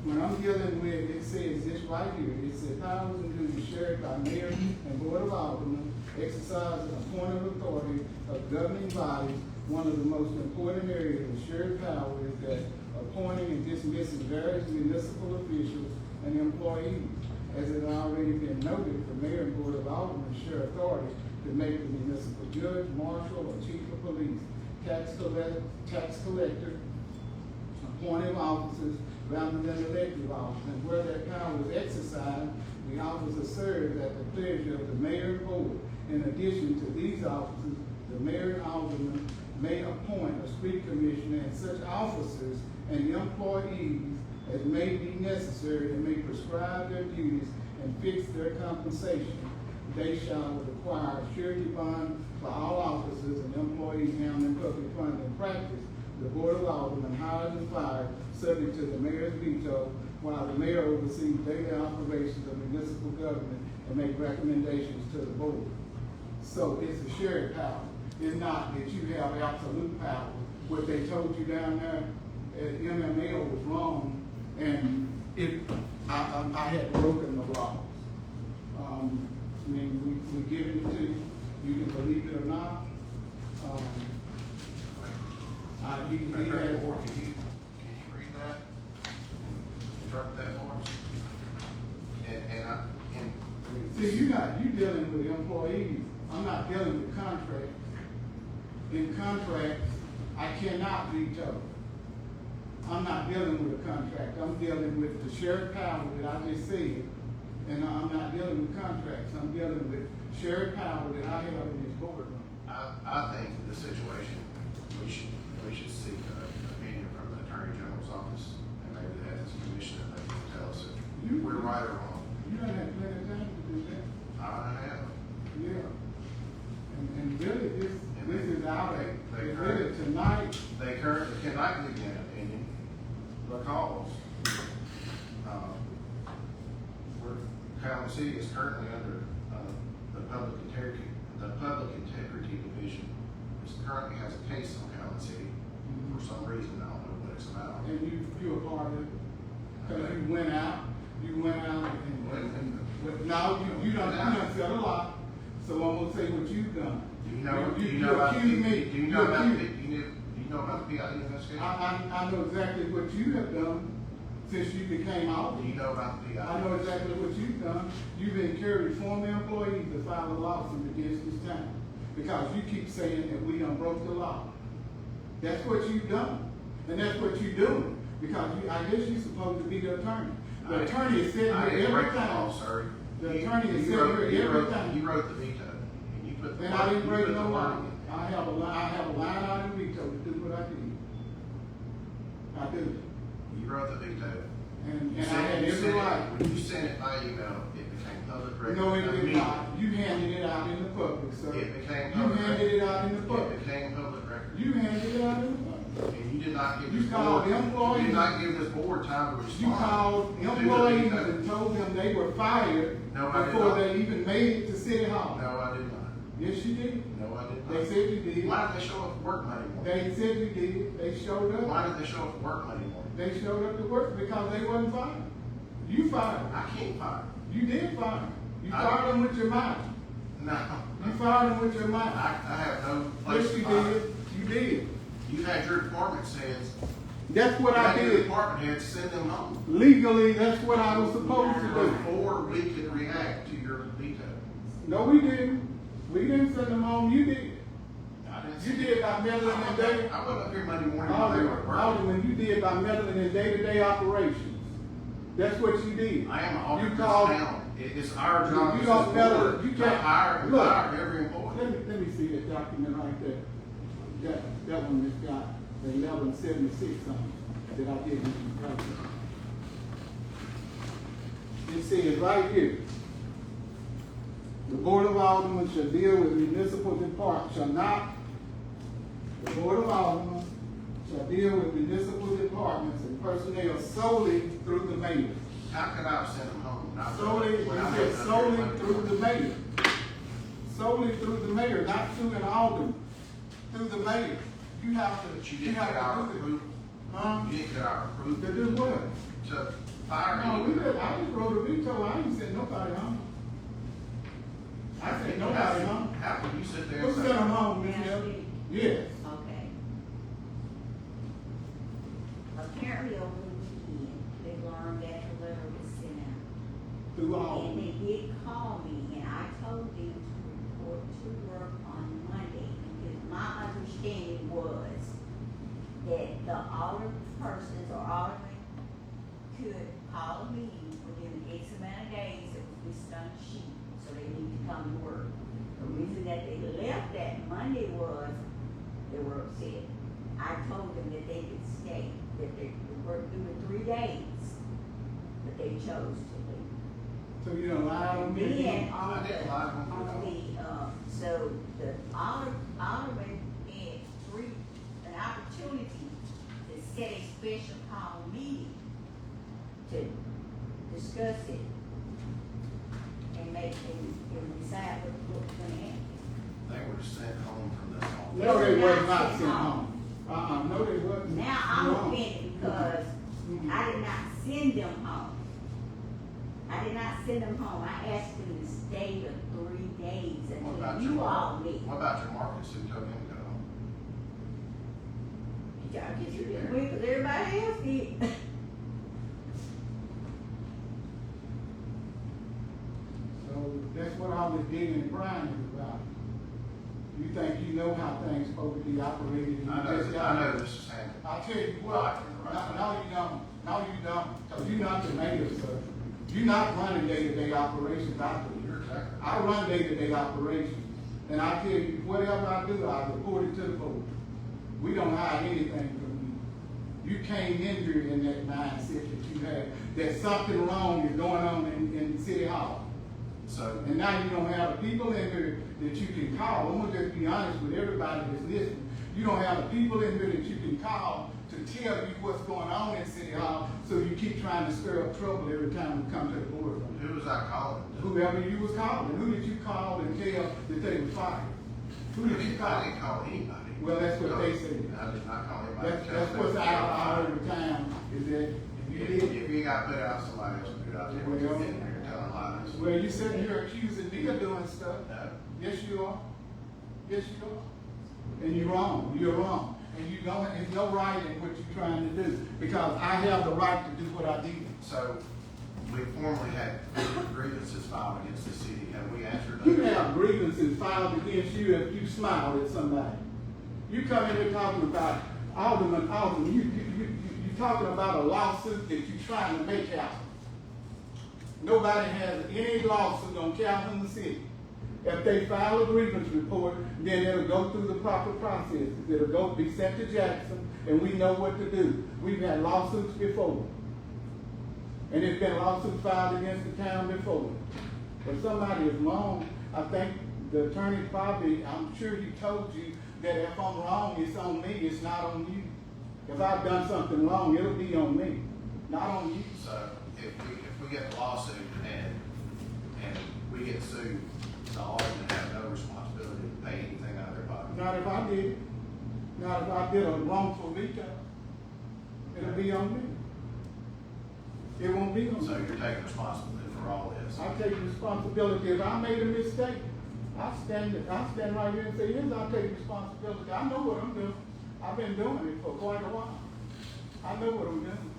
Speaker 1: When I'm dealing with, it says this right here, it says powers and duties shared by mayor and board of aldermen, exercise an appointed authority of governing bodies. One of the most important areas of shared power is that appointing and dismissing various municipal officials and employees. As it already been noted, the mayor and board of aldermen share authority to make the municipal judge, marshal, or chief of police, tax collector, appointed officers rather than elective officers. And where that power is exercised, the officers serve at the pleasure of the mayor and board. In addition to these officers, the mayor and aldermen may appoint a street commissioner and such officers and employees as may be necessary and may prescribe their duties and fix their compensation. They shall require a surety bond for all officers and employees handling public funds. In practice, the board of aldermen hires and fires subject to the mayor's veto, while the mayor oversees daily operations of municipal government and make recommendations to the board. So it's a shared power. It's not that you have absolute power. What they told you down there at MML was wrong, and I had broken the laws. I mean, we giving it to you. You can believe it or not. He
Speaker 4: Can you
Speaker 1: had,
Speaker 4: read that? Interpret that for us? And
Speaker 1: see, you dealing with employees. I'm not dealing with contracts. In contracts, I cannot veto. I'm not dealing with a contract. I'm dealing with the shared power that I just said. And I'm not dealing with contracts. I'm dealing with shared power that I have in this boardroom.
Speaker 4: I think in this situation, we should seek an opinion from the Attorney General's office, and maybe they have this commission and they can tell us if we're right or wrong.
Speaker 1: You don't have plenty of time to do that.
Speaker 4: I have.
Speaker 1: Yeah. And really, this is out of,
Speaker 4: They
Speaker 1: really tonight,
Speaker 4: They currently cannot give me an opinion because Calhoun City is currently under the Public Integrity Division, which currently has a case on Calhoun City for some reason. I don't know what it's about.
Speaker 1: and you're a part of it. Because you went out and now you done said a lot. So I'm gonna say what you've done.
Speaker 4: Do you know
Speaker 1: You accuse me.
Speaker 4: Do you know about the PID investigation?
Speaker 1: I know exactly what you have done since you became
Speaker 4: Do
Speaker 1: out.
Speaker 4: you know about the PID?
Speaker 1: I know exactly what you've done. You've encouraged former employees to file a lawsuit against this town because you keep saying that we done broke the law. That's what you've done, and that's what you're doing because I guess you're supposed to be the attorney. The attorney is sitting
Speaker 4: I
Speaker 1: here
Speaker 4: didn't break
Speaker 1: every
Speaker 4: the law,
Speaker 1: time.
Speaker 4: sir.
Speaker 1: The attorney is sitting here every time.
Speaker 4: You wrote the veto, and you put the.
Speaker 1: And I didn't break
Speaker 4: you put
Speaker 1: no
Speaker 4: the
Speaker 1: law.
Speaker 4: word in.
Speaker 1: I have a line item veto to do what I did. I do.
Speaker 4: You wrote the veto,
Speaker 1: And
Speaker 4: You
Speaker 1: I
Speaker 4: sent-
Speaker 1: had
Speaker 4: you
Speaker 1: every
Speaker 4: sent it-
Speaker 1: right.
Speaker 4: When you sent it by email, it became public record.
Speaker 1: No, it did
Speaker 4: immediately.
Speaker 1: not. You handed it out in the public, sir.
Speaker 4: It became
Speaker 1: You
Speaker 4: public
Speaker 1: handed
Speaker 4: record.
Speaker 1: it out in the
Speaker 4: It
Speaker 1: public.
Speaker 4: became public record.
Speaker 1: You handed it out in the public.
Speaker 4: And you did not give
Speaker 1: You
Speaker 4: this
Speaker 1: called
Speaker 4: board,
Speaker 1: employees.
Speaker 4: you did not give this board time to respond.
Speaker 1: You called
Speaker 4: to the
Speaker 1: employees
Speaker 4: veto.
Speaker 1: and told them they were fired
Speaker 4: No, I did
Speaker 1: before
Speaker 4: not.
Speaker 1: they even made it to City Hall.
Speaker 4: No, I did not.
Speaker 1: Yes, you did.
Speaker 4: No, I did
Speaker 1: They
Speaker 4: not.
Speaker 1: said you did.
Speaker 4: Why did they show up for work Monday morning?
Speaker 1: They said you did. They showed up.
Speaker 4: Why did they show up for work Monday morning?
Speaker 1: They showed up to work because they wasn't fired. You fired them.
Speaker 4: I can't fire.
Speaker 1: You did fire them. You
Speaker 4: I-
Speaker 1: fired them with your mouth.
Speaker 4: No.
Speaker 1: You fired them with your mouth.
Speaker 4: I have no place
Speaker 1: Yes,
Speaker 4: to
Speaker 1: you
Speaker 4: fire.
Speaker 1: did. You did.
Speaker 4: You had your department heads.
Speaker 1: That's what I
Speaker 4: You had your
Speaker 1: did.
Speaker 4: department heads send them home
Speaker 1: Legally, that's what I was supposed to do.
Speaker 4: before we could react to your veto.
Speaker 1: No, we didn't. We didn't send them home. You did.
Speaker 4: I didn't
Speaker 1: You
Speaker 4: see
Speaker 1: did
Speaker 4: it.
Speaker 1: by meddling in day.
Speaker 4: I wasn't up here Monday morning while they were at work.
Speaker 1: Alderman, you did by meddling in day-to-day operations. That's what you did.
Speaker 4: I am an
Speaker 1: You
Speaker 4: alderman of this
Speaker 1: called.
Speaker 4: town. It's our job
Speaker 1: You
Speaker 4: as
Speaker 1: don't
Speaker 4: this
Speaker 1: meddle.
Speaker 4: board
Speaker 1: You
Speaker 4: to
Speaker 1: can't
Speaker 4: hire and
Speaker 1: look.
Speaker 4: fire every employee.
Speaker 1: Let me see that document right there. That one that's got the 1176 on it that I did right there. It says right here, the Board of Aldermen shall deal with municipal departments, the Board of Aldermen shall deal with municipal departments and personnel solely through the mayor.
Speaker 4: How could I have sent them home? Not
Speaker 1: Solely,
Speaker 4: when I
Speaker 1: it
Speaker 4: was
Speaker 1: says
Speaker 4: up here
Speaker 1: solely
Speaker 4: Monday
Speaker 1: through
Speaker 4: morning.
Speaker 1: the mayor. Solely through the mayor, not through an alderman, through the mayor. You have to,
Speaker 4: But you
Speaker 1: you
Speaker 4: didn't get our
Speaker 1: have to do
Speaker 4: approval.
Speaker 1: it.
Speaker 4: You didn't get our approval.
Speaker 1: To do what?
Speaker 4: To fire
Speaker 1: No, we
Speaker 4: anyone.
Speaker 1: did, I just wrote a veto, I ain't sent nobody home. I said nobody home.
Speaker 4: How can you sit there
Speaker 1: Who
Speaker 4: and
Speaker 1: sent
Speaker 4: say?
Speaker 1: them home, Ms.
Speaker 7: Yes,
Speaker 1: Hill?
Speaker 7: we-
Speaker 1: Yes.
Speaker 7: Okay. Apparently over the weekend, they learned that the letter was sent out.
Speaker 1: Through all.
Speaker 7: And they did call me, and I told them to report to work on Monday, because my understanding was that the alderpersons or aldermen could call a meeting within X amount of days that was listed on the sheet, so they need to come to work. The reason that they left that Monday was they were upset. I told them that they could stay, that they could work through the 3 days, but they chose to leave.
Speaker 1: So you don't lie on me?
Speaker 7: Then on
Speaker 4: I didn't lie on you.
Speaker 7: so the alderman had an opportunity to set a special call meeting to discuss it and decide what's gonna happen.
Speaker 4: They were sent home from this office.
Speaker 1: No, they
Speaker 7: They
Speaker 1: was
Speaker 7: were
Speaker 1: not
Speaker 7: not
Speaker 1: sent
Speaker 7: sent
Speaker 1: home. No, they wasn't.
Speaker 7: Now I'm
Speaker 1: No.
Speaker 7: offended because I did not send them home. I did not send them home. I asked them to stay the 3 days
Speaker 4: What
Speaker 7: until
Speaker 4: about
Speaker 7: you
Speaker 4: your
Speaker 7: all
Speaker 4: market?
Speaker 7: leave.
Speaker 4: What about your markets who told him to go home?
Speaker 7: Y'all get you that way, 'cause everybody else did.
Speaker 1: So that's what all this digging and grinding is about. You think you know how things supposed to be operated. and you just got-
Speaker 4: I know this is happening.
Speaker 1: I'll tell you what, no, you don't. No, you don't. Because you're not the mayor, sir. You're not running day-to-day operations out there.
Speaker 4: You're exactly right.
Speaker 1: I run day-to-day operations. And I tell you, whatever I do, I report it to the board. We don't hide anything from you. You came in here in that mindset that you had, that something wrong is going on in City Hall.
Speaker 4: So,
Speaker 1: And now you don't have the people in here that you can call. I'm gonna just be honest with everybody that's listening. You don't have the people in here that you can call to tell you what's going on in City Hall, so you keep trying to stir up trouble every time we come to the board.
Speaker 4: who was I calling?
Speaker 1: Whoever you was calling, who did you call and tell that they were fired? Who did you
Speaker 4: I
Speaker 1: call?
Speaker 4: didn't call anybody.
Speaker 1: Well, that's what they said.
Speaker 4: I did not call anybody.
Speaker 1: That's what's out all over town, is that if you did.
Speaker 4: If you got put out, somebody else would put it out there.
Speaker 1: Well,
Speaker 4: You're sitting here telling lies.
Speaker 1: Well, you sitting here accusing me of doing stuff.
Speaker 4: No.
Speaker 1: Yes, you are. Yes, you are. And you're wrong. You're wrong. And you don't, there's no right in what you're trying to do, because I have the right to do what I did.
Speaker 4: So, we formally had grievances filed against the city. Have we answered
Speaker 1: You
Speaker 4: those?
Speaker 1: have grievances filed against you if you smiled at somebody. You come in here talking about Alderman, you're talking about a lawsuit that you're trying to make happen. Nobody has any lawsuit on Calhoun City. If they file a grievance report, then it'll go through the proper processes. It'll be sent to Jackson, and we know what to do. We've had lawsuits before. And there's been lawsuits filed against the town before. If somebody is wrong, I think the attorney probably, I'm sure he told you that if I'm wrong, it's on me, it's not on you. If I've done something wrong, it'll be on me, not on you.
Speaker 4: So if we get the lawsuit and we get sued, the aldermen have no responsibility to pay anything out of their pocket.
Speaker 1: Not if I did it. Not if I did a wrongful veto. It'll be on me. It won't be on
Speaker 4: So
Speaker 1: me.
Speaker 4: you're taking responsibility for all this.
Speaker 1: I take responsibility. If I made a mistake, I stand right here and say, yes, I take responsibility. I know what I'm doing. I've been doing it for quite a while. I know what I'm doing.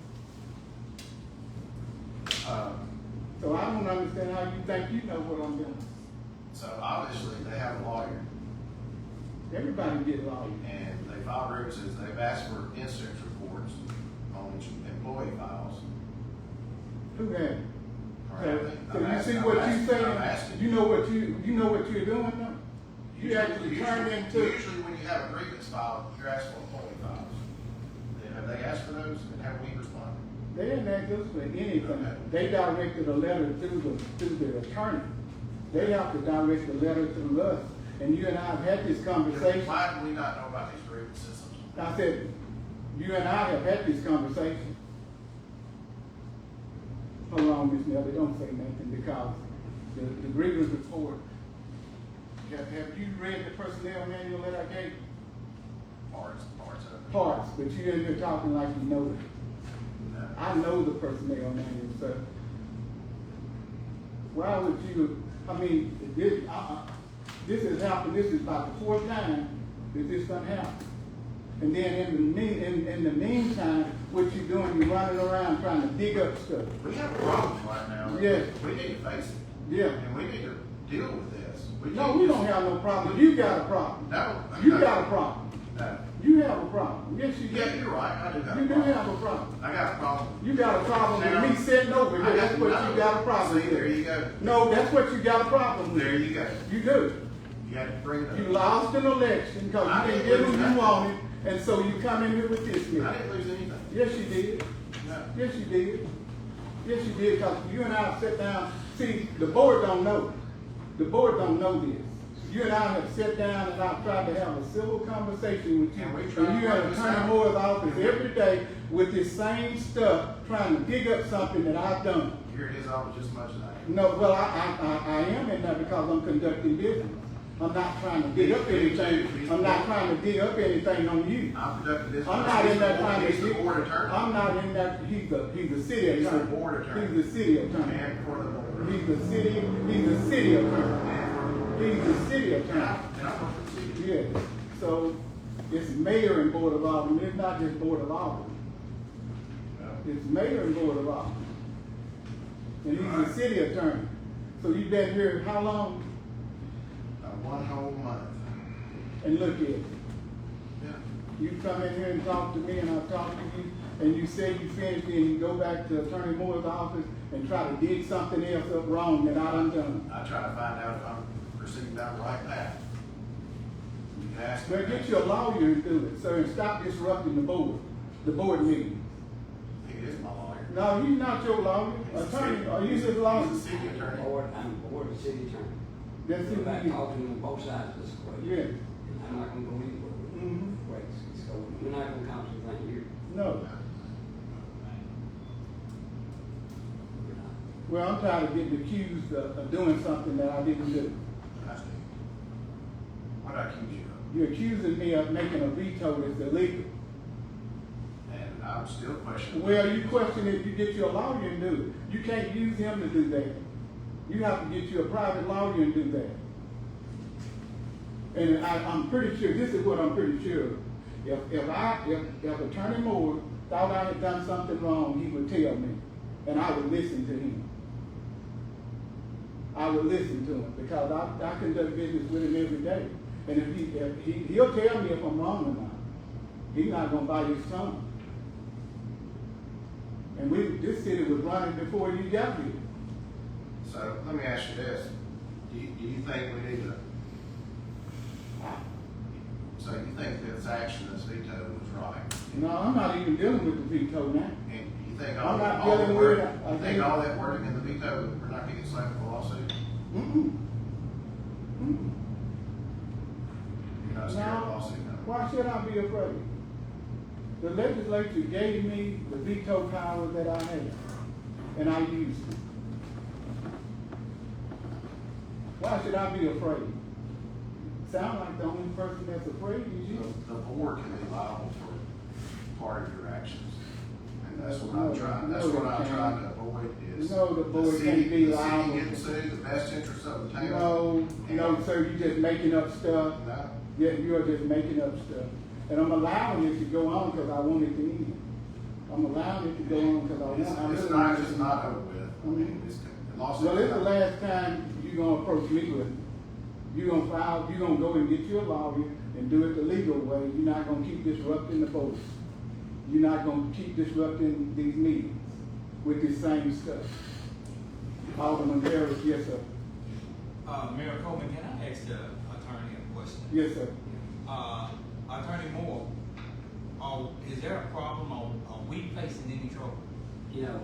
Speaker 1: So I don't understand how you think you know what I'm doing.
Speaker 4: So obviously they have a lawyer
Speaker 1: Everybody get lawyers.
Speaker 4: and they file grievances. They've asked for incident reports on each employee files.
Speaker 1: Who had it? So you
Speaker 4: I'm
Speaker 1: see
Speaker 4: asking-
Speaker 1: what
Speaker 4: I'm
Speaker 1: you
Speaker 4: asking-
Speaker 1: saying?
Speaker 4: I'm asking
Speaker 1: You know what you're doing now? You actually turned into.
Speaker 4: Usually when you have a grievance filed, you're asking for employee files. Have they asked for those and have we responded?
Speaker 1: They didn't ask us for anything.
Speaker 4: Okay.
Speaker 1: They directed a letter through the attorney. They have to direct the letter through us. And you and I have had this conversation.
Speaker 4: Why do we not know about these grievance systems?
Speaker 1: I said, you and I have had this conversation. Hold on, Ms. Nelly, don't say nothing because the grievance report, have you read the personnel manual that I gave you?
Speaker 4: Parts of it.
Speaker 1: Parts, but you in here talking like you know it.
Speaker 4: No.
Speaker 1: I know the personnel manual, sir. Why would you, I mean, this has happened, this is about the fourth time that this done happened. And then in the meantime, what you doing, you're running around trying to dig up stuff.
Speaker 4: We have a problem right now.
Speaker 1: Yeah.
Speaker 4: We need to face it.
Speaker 1: Yeah.
Speaker 4: And we need to deal with this.
Speaker 1: No, we don't have no problem. You got a problem.
Speaker 4: No.
Speaker 1: You got a problem.
Speaker 4: No.
Speaker 1: You have a problem. Yes, you do.
Speaker 4: Yeah, you're right. I do have a
Speaker 1: You do
Speaker 4: problem.
Speaker 1: have a problem.
Speaker 4: I got a problem.
Speaker 1: You got a problem with me sitting over here. That's what you got a problem with.
Speaker 4: See, there you go.
Speaker 1: No, that's what you got a problem with.
Speaker 4: There you go.
Speaker 1: You do.
Speaker 4: You had to bring it up.
Speaker 1: You lost an election because
Speaker 4: I
Speaker 1: you didn't
Speaker 4: didn't
Speaker 1: get who
Speaker 4: lose
Speaker 1: you
Speaker 4: nothing.
Speaker 1: wanted, and so you come in here with this
Speaker 4: I
Speaker 1: nigga.
Speaker 4: didn't lose anything.
Speaker 1: Yes, you did.
Speaker 4: No.
Speaker 1: Yes, you did. Yes, you did, because you and I sat down. See, the board don't know. The board don't know this. You and I have sat down and I've tried to have a civil conversation with you.
Speaker 4: And we
Speaker 1: And
Speaker 4: tried to
Speaker 1: you
Speaker 4: work
Speaker 1: at
Speaker 4: this
Speaker 1: Attorney
Speaker 4: out.
Speaker 1: Moore's office every day with this same stuff, trying to dig up something that I've done.
Speaker 4: You're in his office just as much as I am.
Speaker 1: No, well, I am in there because I'm conducting business. I'm not trying to dig up anything. I'm not trying to dig up anything on you.
Speaker 4: I'm conducting this.
Speaker 1: I'm not in there trying to
Speaker 4: He's the
Speaker 1: dig.
Speaker 4: board attorney.
Speaker 1: I'm not in there. He's the city
Speaker 4: He's the
Speaker 1: attorney.
Speaker 4: board attorney.
Speaker 1: He's the city attorney.
Speaker 4: And for the board.
Speaker 1: He's the city attorney.
Speaker 4: And for the
Speaker 1: He's the city
Speaker 4: And
Speaker 1: attorney.
Speaker 4: I work for the city.
Speaker 1: Yes. So it's mayor and board of aldermen. It's not just board of aldermen. It's mayor and board of aldermen. And he's the city attorney. So you've been here how long?
Speaker 4: 1 whole month.
Speaker 1: And look at it.
Speaker 4: Yeah.
Speaker 1: You come in here and talk to me, and I talk to you, and you say you finished, and you go back to Attorney Moore's office and try to dig something else up wrong that I done done.
Speaker 4: I try to find out if I'm proceeding down the right path. You can ask me.
Speaker 1: Well, get you a lawyer and do it, sir, and stop disrupting the board meeting.
Speaker 4: He is my lawyer.
Speaker 1: No, he's not your lawyer.
Speaker 4: He's the
Speaker 1: Attorney,
Speaker 4: city-
Speaker 1: are you his lawyer?
Speaker 4: He's the city attorney.
Speaker 5: I'm board of city attorney.
Speaker 1: That's who
Speaker 5: Go back
Speaker 1: he is.
Speaker 5: talking on both sides of this equation.
Speaker 1: Yeah.
Speaker 5: And I'm not gonna go anywhere with
Speaker 1: Mhm.
Speaker 5: ways. So we're not gonna come to anything here.
Speaker 1: No.
Speaker 5: We're not.
Speaker 1: Well, I'm tired of getting accused of doing something that I didn't do.
Speaker 4: That's me. What I accuse you of?
Speaker 1: You're accusing me of making a veto that's illegal.
Speaker 4: And I'm still questioning.
Speaker 1: Well, you question it, you get you a lawyer and do it. You can't use him to do that. You have to get you a private lawyer and do that. And I'm pretty sure, this is what I'm pretty sure. If Attorney Moore thought I had done something wrong, he would tell me, and I would listen to him. I would listen to him because I conduct business with him every day. And if he'll tell me if I'm wrong or not. He's not gonna bite his tongue. And this city was running before you got here.
Speaker 4: So let me ask you this. Do you think we need to, so you think this action, this veto was right?
Speaker 1: No, I'm not even dealing with the veto now.
Speaker 4: And you think
Speaker 1: I'm
Speaker 4: all
Speaker 1: not
Speaker 4: the
Speaker 1: dealing
Speaker 4: work,
Speaker 1: with it.
Speaker 4: you think think all that wording in the veto, we're not getting slapped with a lawsuit?
Speaker 1: Mm-mm. Mm-mm.
Speaker 4: You're not scared of a
Speaker 1: No,
Speaker 4: lawsuit, no?
Speaker 1: why should I be afraid? The legislature gave me the veto power that I have, and I used it. Why should I be afraid? Sound like the only person that's afraid is you.
Speaker 4: The board can be liable for part of your actions. And that's what
Speaker 1: No,
Speaker 4: I'm trying, that's
Speaker 1: no,
Speaker 4: what
Speaker 1: they
Speaker 4: I'm
Speaker 1: can't.
Speaker 4: trying to avoid is.
Speaker 1: No, the board can't be liable.
Speaker 4: The city gets sued, the best interest of the town.
Speaker 1: No, sir, you're just making up stuff.
Speaker 4: No.
Speaker 1: Yeah, you're just making up stuff. And I'm allowing it to go on because I want it to end. I'm allowing it to go on because I want, I
Speaker 4: It's
Speaker 1: really
Speaker 4: not,
Speaker 1: want it
Speaker 4: it's
Speaker 1: to
Speaker 4: not
Speaker 1: end.
Speaker 4: over with. I mean, it's, the lawsuit.
Speaker 1: Well, this is the last time you're gonna approach me with it. You're gonna go and get you a lawyer and do it the legal way. You're not gonna keep disrupting the votes. You're not gonna keep disrupting these meetings with this same stuff. Alderman Harris, yes, sir.
Speaker 9: Mayor Coleman, can I ask the attorney a question?
Speaker 1: Yes, sir.
Speaker 9: Attorney Moore, is there a problem, are we facing any trouble?
Speaker 10: You know,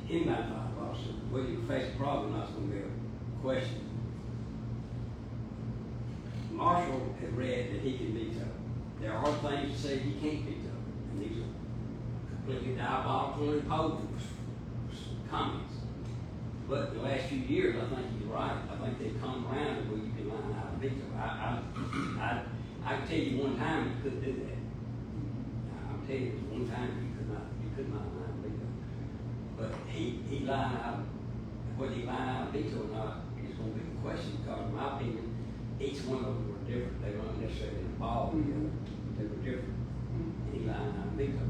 Speaker 10: in my five officer, whether you face a problem, that's gonna be a question. Marshall had read that he can veto. There are things that say he can't veto, and these are completely diabolical and imposed comments. But the last few years, I think he's right. I think they've come around to where you can line out a veto. I can tell you one time you couldn't do that. I'll tell you, one time you could not line a veto. But he lined out, whether he lined out a veto or not is going to be a question, because in my opinion, each one of them were different. They weren't necessarily involved together. They were different. And he lined out a veto.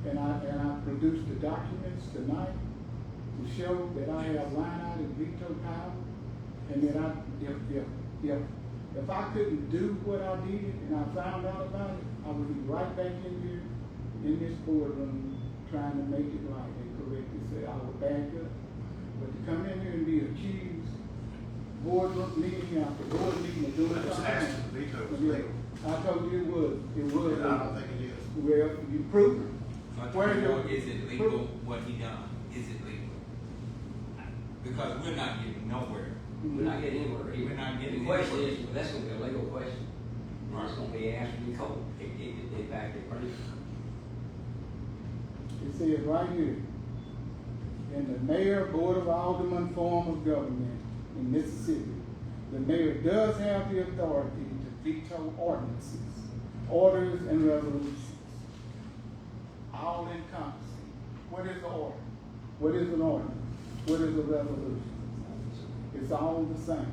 Speaker 1: And I produced the documents tonight to show that I have line out and veto power, and that if I couldn't do what I did and I found out about it, I would be right back in here in this boardroom trying to make it right and correct it. So I would back up. But to come in here and be accused, boardroom meeting after board meeting of doing
Speaker 4: I just
Speaker 1: something.
Speaker 4: asked if the veto was
Speaker 1: Yeah,
Speaker 4: legal.
Speaker 1: I told you it was. It was.
Speaker 4: And I don't think it is.
Speaker 1: Well, you prove it. Where
Speaker 9: Attorney
Speaker 1: you-
Speaker 9: Moore, is it legal what he done? Is it legal? Because we're not getting nowhere.
Speaker 10: We're not getting anywhere.
Speaker 9: We're not getting
Speaker 10: The question
Speaker 9: anywhere.
Speaker 10: is, well, that's gonna be a legal question. And it's gonna be asked in court. In fact, it brings.
Speaker 1: It says right here, in the mayor board of aldermen form of government in Mississippi, the mayor does have the authority to veto ordinances, orders, and resolutions. All encompassing. What is the order? What is an ordinance? What is a resolution? It's all the same.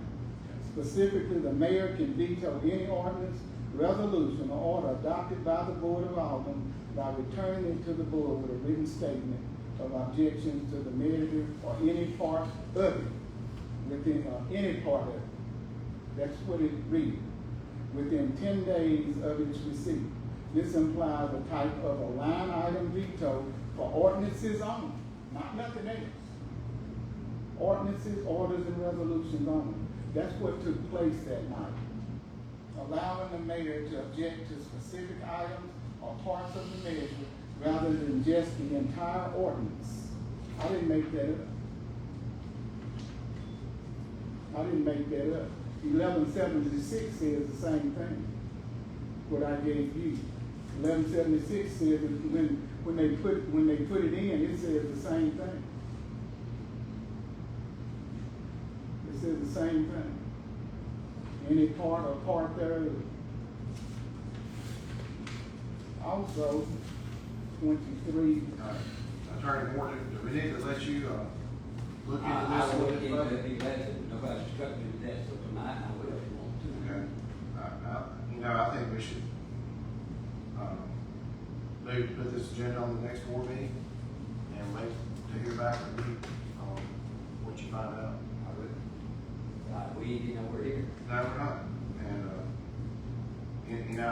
Speaker 1: Specifically, the mayor can veto any ordinance, resolution, or order adopted by the Board of Aldermen by returning it to the board with a written statement of objections to the measure or any part of it, within any part of it. That's what it reads. Within 10 days of its receipt. This implies a type of a line item veto for ordinances only, not nothing else. Ordinances, orders, and resolutions only. That's what took place that night. Allowing the mayor to object to specific items or parts of the measure rather than just the entire ordinance. I didn't make that up. I didn't make that up. 1176 says the same thing. What I gave you. 1176 says that when they put it in, it says the same thing. It says the same thing. Any part or part thereof. Also, 23.
Speaker 4: Attorney Moore, do we need to let you, look into
Speaker 10: I
Speaker 4: this a
Speaker 10: will
Speaker 4: little
Speaker 10: look
Speaker 4: bit
Speaker 10: into
Speaker 4: further?
Speaker 10: it, be glad to, nobody's instructed me with that, so tonight I will if you want to.
Speaker 4: Okay. You know, I think we should, maybe put this agenda on the next board meeting and wait to hear back from you on what you find out. I would.
Speaker 10: We ain't getting nowhere here.
Speaker 4: No, we're not. And, you know,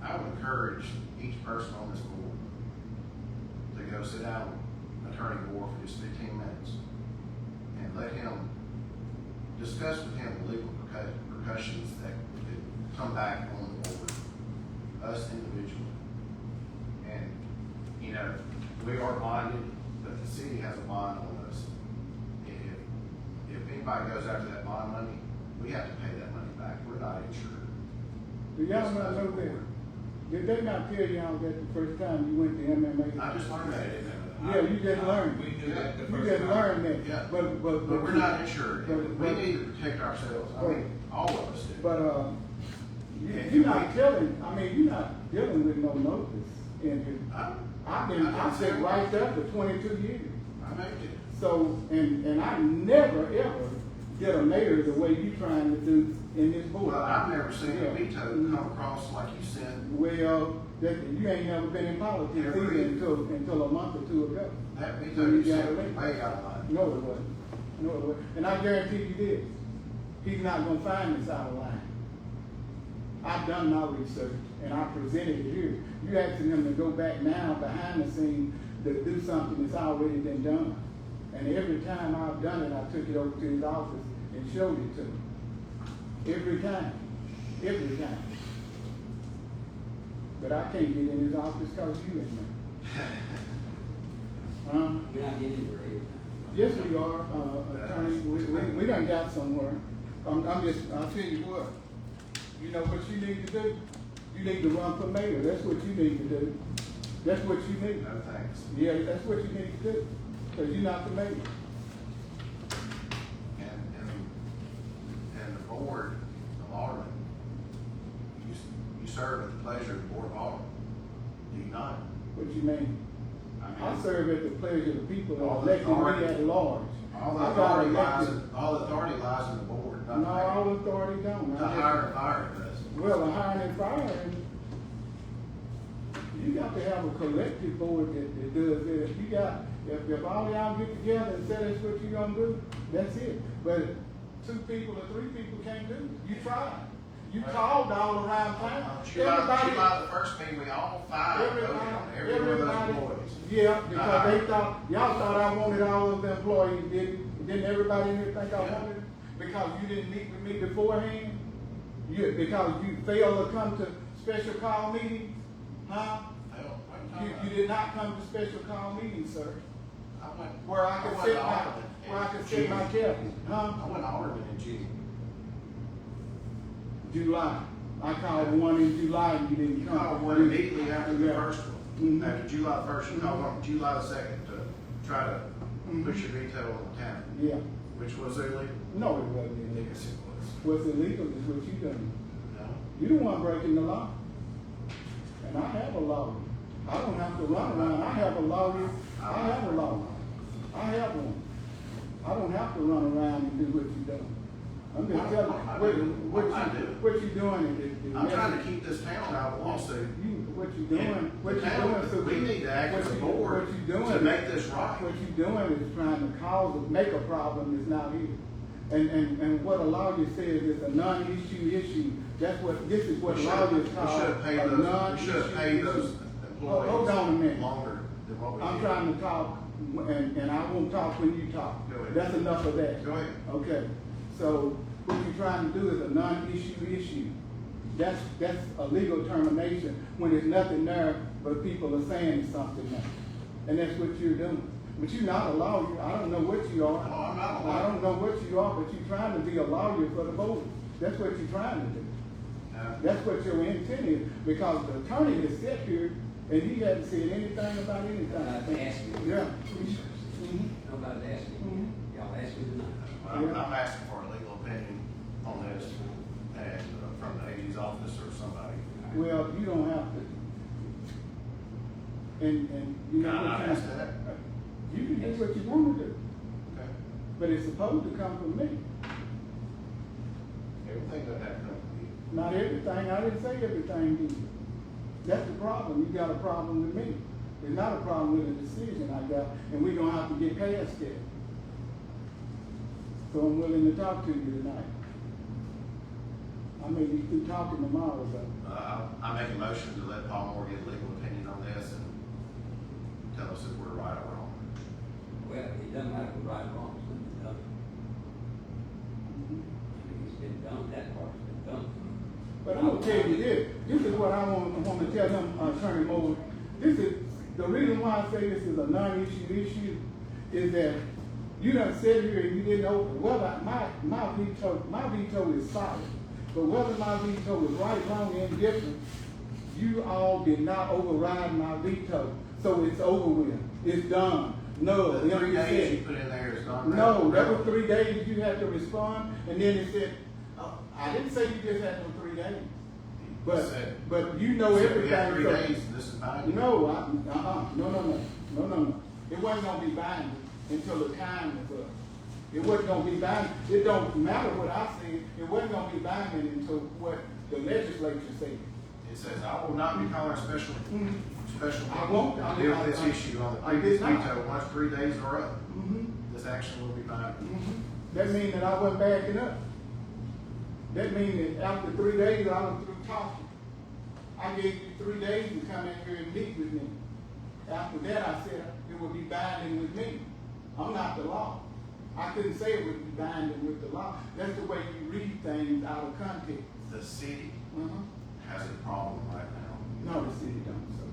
Speaker 4: I would encourage each person on this board to go sit down with Attorney Moore for just 15 minutes and let him discuss with him the legal repercussions that could come back on the board, us individually. And, you know, we are bonded, but the city has a bond on us. If anybody goes after that bond money, we have to pay that money back. We're not insured.
Speaker 1: Do y'all not know that? Did they not tell y'all that the first time you went to MMA?
Speaker 4: I just learned that, didn't I?
Speaker 1: Yeah, you just learned.
Speaker 9: We knew that the
Speaker 1: You
Speaker 9: first
Speaker 1: just
Speaker 9: time.
Speaker 1: learned that.
Speaker 4: Yeah.
Speaker 1: But
Speaker 4: But we're not insured. We
Speaker 1: but-
Speaker 4: need to protect ourselves. I mean, all of us do.
Speaker 1: But, you're not telling, I mean, you're not dealing with no notice in here. I've been right there for 22 years.
Speaker 4: I make it.
Speaker 1: So, and I never ever get a mayor the way you trying to do in this board.
Speaker 4: Well, I've never seen a
Speaker 1: Yeah.
Speaker 4: veto come across like you sent.
Speaker 1: Well, that, you ain't never been in politics
Speaker 4: Never
Speaker 1: either
Speaker 4: either.
Speaker 1: until a month or two ago.
Speaker 4: That veto
Speaker 1: When
Speaker 4: you
Speaker 1: you got
Speaker 4: sent was
Speaker 1: elected.
Speaker 4: way out of line.
Speaker 1: No, it wasn't. No, it wasn't. And I guarantee you this, he's not gonna find this out of line. I've done my research and I presented it here. You asking him to go back now behind the scenes to do something that's already been done. And every time I've done it, I took it over to his office and showed it to him. Every time. Every time. But I can't get in his office because you in there.
Speaker 10: We're not getting anywhere here.
Speaker 1: Yes, we are, attorney, we done got somewhere. I'll tell you what, you know what you need to do? You need to run for mayor, that's what you need to do. That's what you need.
Speaker 4: No thanks.
Speaker 1: Yeah, that's what you need to do, because you're not the mayor.
Speaker 4: And the board of Aldermen, you serve at the pleasure of the board of Aldermen. Do you not?
Speaker 1: What you mean?
Speaker 4: I
Speaker 1: I
Speaker 4: mean,
Speaker 1: serve at the pleasure of the people that
Speaker 4: All the
Speaker 1: elected me
Speaker 4: authority-
Speaker 1: at large.
Speaker 4: all the
Speaker 1: I got
Speaker 4: authority
Speaker 1: elected.
Speaker 4: lies in the board, not
Speaker 1: No,
Speaker 4: the mayor.
Speaker 1: all authority don't.
Speaker 4: The
Speaker 1: I just-
Speaker 4: hire and fire does.
Speaker 1: Well, the hiring and firing, you got to have a collective board that does this. You got, if all y'all get together and say that's what you're gonna do, that's it. But 2 people or 3 people can't do it. You tried. You called all around town.
Speaker 4: July the first meeting, we all 5 voted on every one of those employees.
Speaker 1: Yeah, because they thought, y'all thought I wanted all of the employees, didn't everybody in here think I
Speaker 4: Yeah.
Speaker 1: wanted it? Because you didn't meet with me beforehand? Because you failed to come to special call meetings? Huh?
Speaker 4: Hell, what are you talking
Speaker 1: You
Speaker 4: about?
Speaker 1: did not come to special call meetings, sir,
Speaker 4: I went-
Speaker 1: where I could sit
Speaker 4: went
Speaker 1: my
Speaker 4: Alderman in
Speaker 1: cabinet, huh?
Speaker 4: I went Alderman in June.
Speaker 1: July. I called one in July and you didn't
Speaker 4: You
Speaker 1: come.
Speaker 4: called one immediately after the
Speaker 1: Yeah.
Speaker 4: first one.
Speaker 1: Mhm.
Speaker 4: After July 1st, you called one July 2nd to try to push your veto on the town,
Speaker 1: Yeah.
Speaker 4: which was illegal.
Speaker 1: No, it wasn't illegal.
Speaker 4: Yes, it was.
Speaker 1: What's illegal is what you done.
Speaker 4: No?
Speaker 1: You the one breaking the law. And I have a lawyer. I don't have to run around. I have a lawyer. I have a lawyer. I have one. I don't have to run around and do what you done. I'm just telling you, what you doing is
Speaker 4: I'm trying to keep this town out of a lawsuit.
Speaker 1: what you doing, what you
Speaker 4: The town-
Speaker 1: doing.
Speaker 4: we need to act as a board
Speaker 1: what you doing
Speaker 4: to make this right.
Speaker 1: What you doing is trying to make a problem that's not here. And what a lawyer says is a non-issue. That's what, this is what
Speaker 4: We should
Speaker 1: lawyers
Speaker 4: have
Speaker 1: call
Speaker 4: paid
Speaker 1: a
Speaker 4: those, we
Speaker 1: non-issue
Speaker 4: should have paid those
Speaker 1: issue.
Speaker 4: employees.
Speaker 1: Hold on a minute.
Speaker 4: Longer than what we did.
Speaker 1: I'm trying to talk, and I won't talk when you talk.
Speaker 4: Go ahead.
Speaker 1: That's enough of that.
Speaker 4: Go ahead.
Speaker 1: Okay, so what you're trying to do is a non-issue. That's a legal termination when there's nothing there, but people are saying something now. And that's what you're doing. But you're not a lawyer. I don't know what you are.
Speaker 4: No, I'm not a lawyer.
Speaker 1: I don't know what you are, but you're trying to be a lawyer for the voters. That's what you're trying to do. That's what your intent is, because the attorney has sat here and he hasn't said anything about anything.
Speaker 10: Nobody's asking me.
Speaker 1: Yeah.
Speaker 10: Nobody's asking me. Y'all ask me tonight.
Speaker 4: I'm asking for a legal opinion on this, and from the AG's office or somebody.
Speaker 1: Well, you don't have to. And you know
Speaker 4: Can I
Speaker 1: what
Speaker 4: not
Speaker 1: you-
Speaker 4: ask that?
Speaker 1: You can do what you want to do,
Speaker 4: Okay.
Speaker 1: but it's supposed to come from me.
Speaker 4: Everything that happened to me.
Speaker 1: Not everything, I didn't say everything to you. That's the problem, you got a problem with me. There's not a problem with the decision I got, and we're gonna have to get past that. So I'm willing to talk to you tonight. I may be through talking tomorrow, but
Speaker 4: I make a motion to let Paul Moore get a legal opinion on this and tell us if we're right or wrong.
Speaker 10: Well, it doesn't matter if we're right or wrong, it's been done. I mean, it's been done, that part's been done.
Speaker 1: But I'm gonna tell you this, this is what I want to tell him, Attorney Moore. This is, the reason why I say this is a issue is that you done sit here and you didn't open, whether my veto is solid, but whether my veto is right, wrong, and indifferent, you all did not override my veto. So it's over with. It's done. No.
Speaker 4: The 3 days you put in there is not.
Speaker 1: No, that was 3 days you had to respond, and then it said, I didn't say you just had no 3 days. But you know everything.
Speaker 4: We had 3
Speaker 1: so-
Speaker 4: days, and this is binding.
Speaker 1: No, no. It wasn't gonna be binding until the time was up. It wasn't gonna be binding. It don't matter what I said. It wasn't gonna be binding until what the legislature said.
Speaker 4: It says, I will not be calling a special
Speaker 1: I won't.
Speaker 4: to deal with this issue on the
Speaker 1: I did
Speaker 4: previous
Speaker 1: not.
Speaker 4: veto. Once 3 days are up,
Speaker 1: Mhm.
Speaker 4: this action will be binding.
Speaker 1: That means that I wasn't backing up. That means that after 3 days, I was through talking. I gave you 3 days to come in here and meet with me. After that, I said it would be binding with me. I'm not the law. I couldn't say it would be binding with the law. That's the way you read things out of context.
Speaker 4: The city
Speaker 1: Uh-huh.
Speaker 4: has a problem right now.
Speaker 1: No, the city don't. So.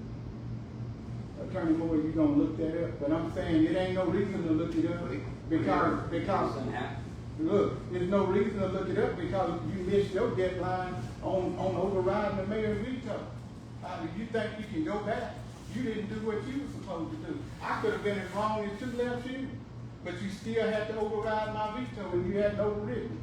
Speaker 1: Attorney Moore, you gonna look that up, but I'm saying it ain't no reason to look it up because
Speaker 10: Doesn't happen.
Speaker 1: look, there's no reason to look it up because you missed your deadline on overriding the mayor's veto. You think you can go back? You didn't do what you were supposed to do. I could have been as wrong as two left you, but you still had to override my veto and you hadn't overridden.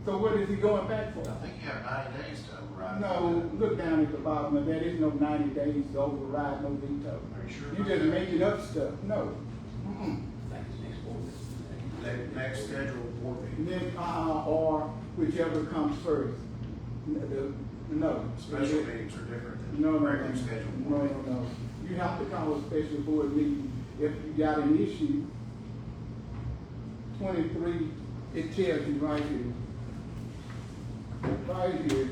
Speaker 1: So what is he going back for?
Speaker 4: I think you have 90 days to override.
Speaker 1: No, look down at the bottom of that. There's no 90 days to override no veto.
Speaker 4: Are you sure
Speaker 1: You
Speaker 4: about
Speaker 1: just
Speaker 4: that?
Speaker 1: making up stuff. No. Mm-mm.
Speaker 10: I think it's next board.
Speaker 4: Next scheduled board meeting.
Speaker 1: Then, or whichever comes first. No.
Speaker 4: Special meetings are different
Speaker 1: No,
Speaker 4: than
Speaker 1: no,
Speaker 4: regular
Speaker 1: no.
Speaker 4: scheduled
Speaker 1: No,
Speaker 4: board
Speaker 1: no,
Speaker 4: meetings.
Speaker 1: no. You have to call a special board meeting if you got an issue. 23, it tells you right here. Right here,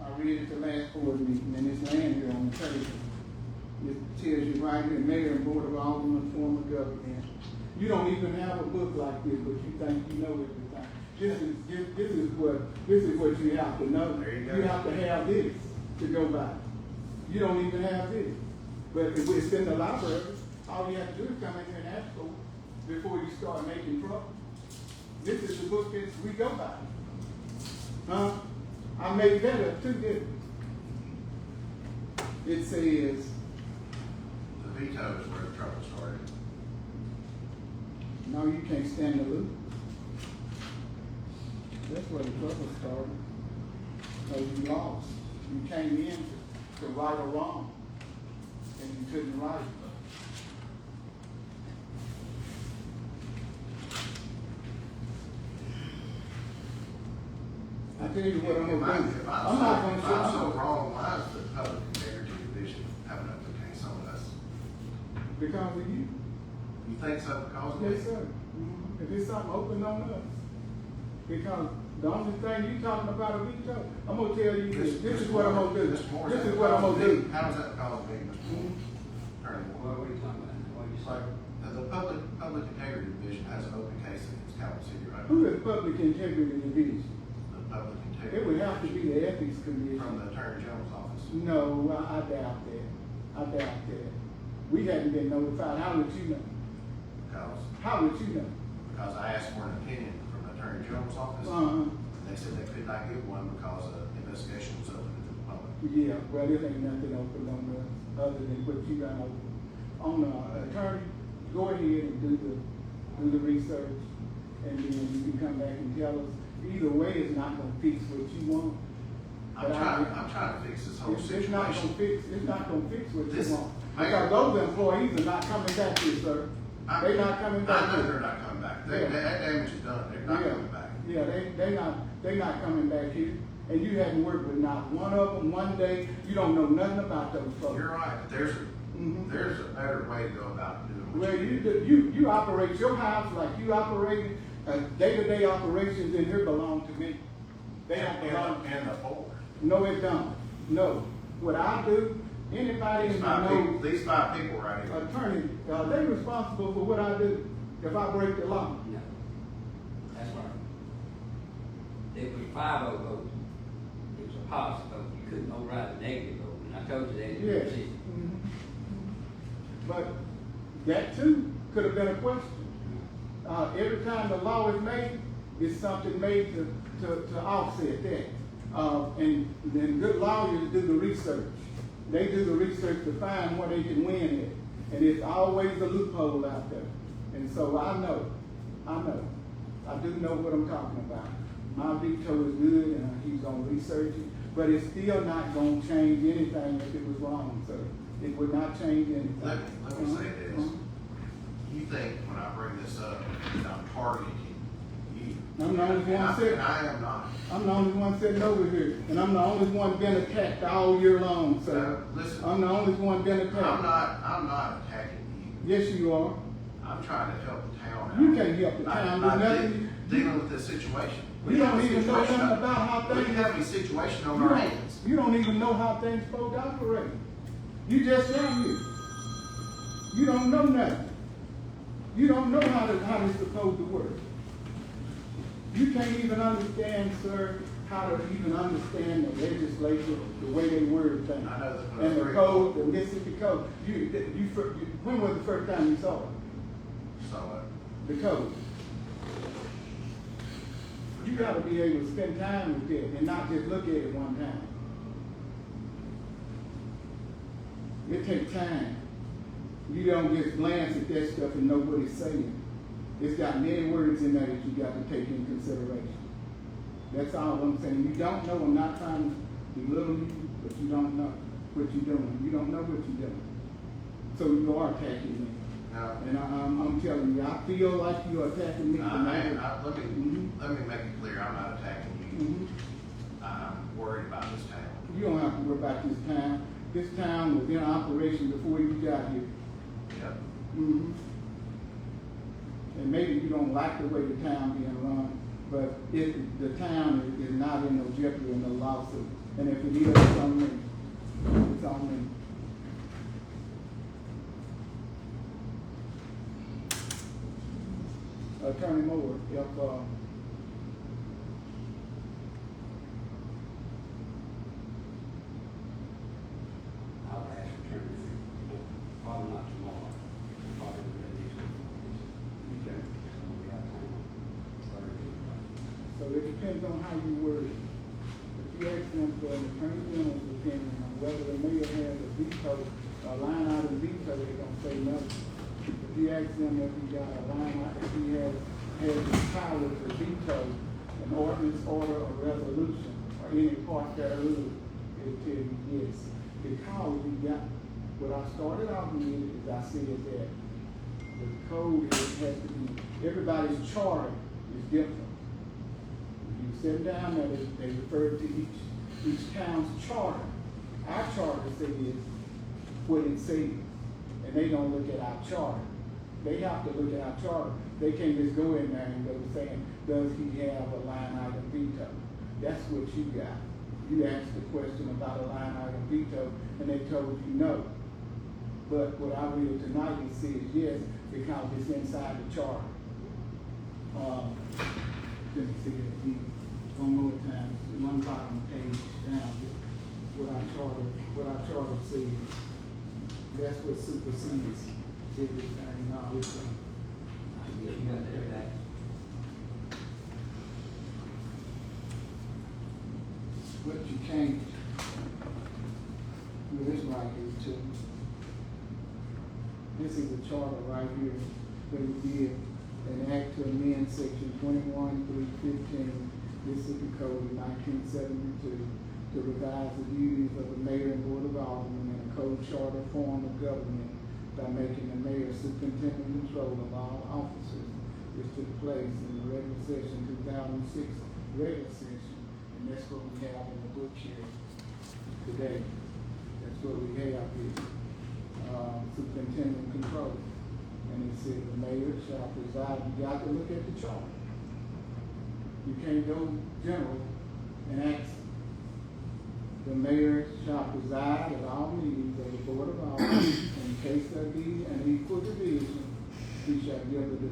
Speaker 1: I read it the last board meeting, and it's laying here on the table. It tells you right here, Mayor and Board of Aldermen, form of government. You don't even have a book like this, but you think you know everything. This is what you have to know.
Speaker 4: There you go.
Speaker 1: You have to have this to go by. You don't even have this. But if it's in the library, all you have to do is come in here and ask for it before you start making trouble. This is the book that we go by. Huh? I made that up too, didn't I? It says,
Speaker 4: The veto is where the trouble started.
Speaker 1: no, you can't stand to lose. That's where the trouble started. Because you lost. You came in to right or wrong. And you couldn't right it. I tell you what I'm gonna do.
Speaker 4: If
Speaker 1: I'm not gonna
Speaker 4: if I'm so wrong, why is the public integrity division having up the case on us?
Speaker 1: because of you.
Speaker 4: You think so because of me?
Speaker 1: Yes, sir. If it's something open on us. Because the only thing you talking about a veto, I'm gonna tell you this. This is what I'm gonna do. This is what I'm gonna do.
Speaker 4: How does that cause me, Mr. Moore? Attorney Moore?
Speaker 10: What are you talking about? What are you
Speaker 4: It's
Speaker 10: saying?
Speaker 4: like, the public integrity division has an open case against Calhoun City right
Speaker 1: Who
Speaker 4: now.
Speaker 1: is public integrity division?
Speaker 4: The public
Speaker 1: It
Speaker 4: integrity.
Speaker 1: would have to be the ethics
Speaker 4: From
Speaker 1: commission.
Speaker 4: the Attorney General's office.
Speaker 1: No, I doubt that. I doubt that. We hadn't been notified. How would you know? How would you know?
Speaker 4: Because I asked for an opinion from the Attorney General's office. They said they could not give one because the investigation was open to the public.
Speaker 1: Yeah, well, there ain't nothing open on us other than what you got open. On the attorney, go ahead and do the research, and then you can come back and tell us. Either way, it's not gonna fix what you want.
Speaker 4: I'm trying to fix this whole
Speaker 1: It's not gonna
Speaker 4: situation.
Speaker 1: it's not gonna fix what
Speaker 4: This-
Speaker 1: you want.
Speaker 4: Mayor-
Speaker 1: Because those employees are not coming back here, sir. They're not coming back.
Speaker 4: I know they're not coming back.
Speaker 1: Yeah.
Speaker 4: That damage is done. They're not
Speaker 1: Yeah.
Speaker 4: coming back.
Speaker 1: Yeah, they not coming back here. And you hadn't worked with not one of them one day. You don't know nothing about those folks.
Speaker 4: You're right, but there's a better way to go about doing what
Speaker 1: Well,
Speaker 4: you do.
Speaker 1: you operate your house like you operate, day-to-day operations in here belong to me. They don't belong.
Speaker 4: And the board.
Speaker 1: No, it don't. No. What I do, anybody in
Speaker 4: These
Speaker 1: the
Speaker 4: five people,
Speaker 1: know,
Speaker 4: these five people right here.
Speaker 1: attorney, they responsible for what I do if I break the law.
Speaker 10: No. That's right. It was 5-0 vote. It was a positive vote. You couldn't override the negative vote. And I told you that in the
Speaker 1: Yes.
Speaker 10: decision.
Speaker 1: But that too could have been a question. Every time the law is made, it's something made to offset that. And then good lawyers do the research. They do the research to find where they can win at. And it's always a loophole out there. And so I do know what I'm talking about. My veto is good and he's gonna research it, but it's still not gonna change anything if it was wrong, sir. It would not change anything.
Speaker 4: Let me say this. You think when I bring this up, that I'm targeting you.
Speaker 1: I'm the only one sitting.
Speaker 4: And I am not.
Speaker 1: I'm the only one sitting over here, and I'm the only one been attacked all year long, sir.
Speaker 4: Listen.
Speaker 1: I'm the only one been attacked.
Speaker 4: I'm not attacking you.
Speaker 1: Yes, you are.
Speaker 4: I'm trying to help the town out.
Speaker 1: You can't help the town
Speaker 4: I'm
Speaker 1: do
Speaker 4: not
Speaker 1: nothing.
Speaker 4: dealing with this situation.
Speaker 1: You don't even know nothing about how
Speaker 4: We
Speaker 1: things.
Speaker 4: have a situation on our hands.
Speaker 1: You don't even know how things supposed to operate. You just got here. You don't know nothing. You don't know how it's supposed to work. You can't even understand, sir, how to even understand the legislature, the way they word things.
Speaker 4: I know that.
Speaker 1: And the code, the Mississippi code. When was the first time you saw it?
Speaker 4: So,
Speaker 1: The code. You gotta be able to spend time with it and not just look at it one time. It takes time. You don't just glance at that stuff and know what it's saying. It's got many words in there that you got to take in consideration. That's all I'm saying. You don't know. I'm not trying to belittle you, but you don't know what you're doing. You don't know what you're doing. So you are attacking me.
Speaker 4: now,
Speaker 1: And I'm telling you, I feel like you're attacking me.
Speaker 4: let me make it clear, I'm not attacking you.
Speaker 1: Mhm.
Speaker 4: I'm worried about this town.
Speaker 1: You don't have to worry about this town. This town was in operation before you got here.
Speaker 4: Yep.
Speaker 1: Mm-hmm. And maybe you don't like the way the town being run, but the town is not in no jeopardy in no lawsuit. And if it is, it's on me. It's on me. Attorney Moore, if
Speaker 10: I'll ask attorney, probably not tomorrow, probably the next week.
Speaker 1: okay.
Speaker 10: We got time Thursday.
Speaker 1: So it depends on how you word it. If you ask them for an attorney general's opinion on whether the mayor has a veto, a line item veto, they're gonna say no. If you ask them if he got a line item, if he has the power to veto an ordinance, order, or resolution, or any part thereof, it'll tell you yes. Because we got, what I started off with is I said that the code has to be, everybody's charter is different. You sit down there, they refer to each town's charter. Our charter says what it says, and they don't look at our charter. They have to look at our charter. They can't just go in there and go saying, does he have a line item veto? That's what you got. You asked the question about a line item veto, and they told you no. But what I read tonight, it says yes, because it's inside the charter. Let me see it again. One more time, one bottom page down, what our charter says. That's what supersedes everything, all this thing.
Speaker 10: You got that.
Speaker 1: What you changed, well, this right here too. This is the charter right here, that we did an act to amend section 21-315, Mississippi Code of 1972, to revise the duties of the mayor and board of aldermen in a code charter form of government by making the mayor superintendent and control of all officers, which took place in the regular session 2006 regular session. And that's what we have in the book here today. That's what we have here. Superintendent control. And it said the mayor shall preside. You got to look at the chart. You can't go general and ask. The mayor shall preside at all meetings of the board of aldermen. In case there be an equal division, he shall give the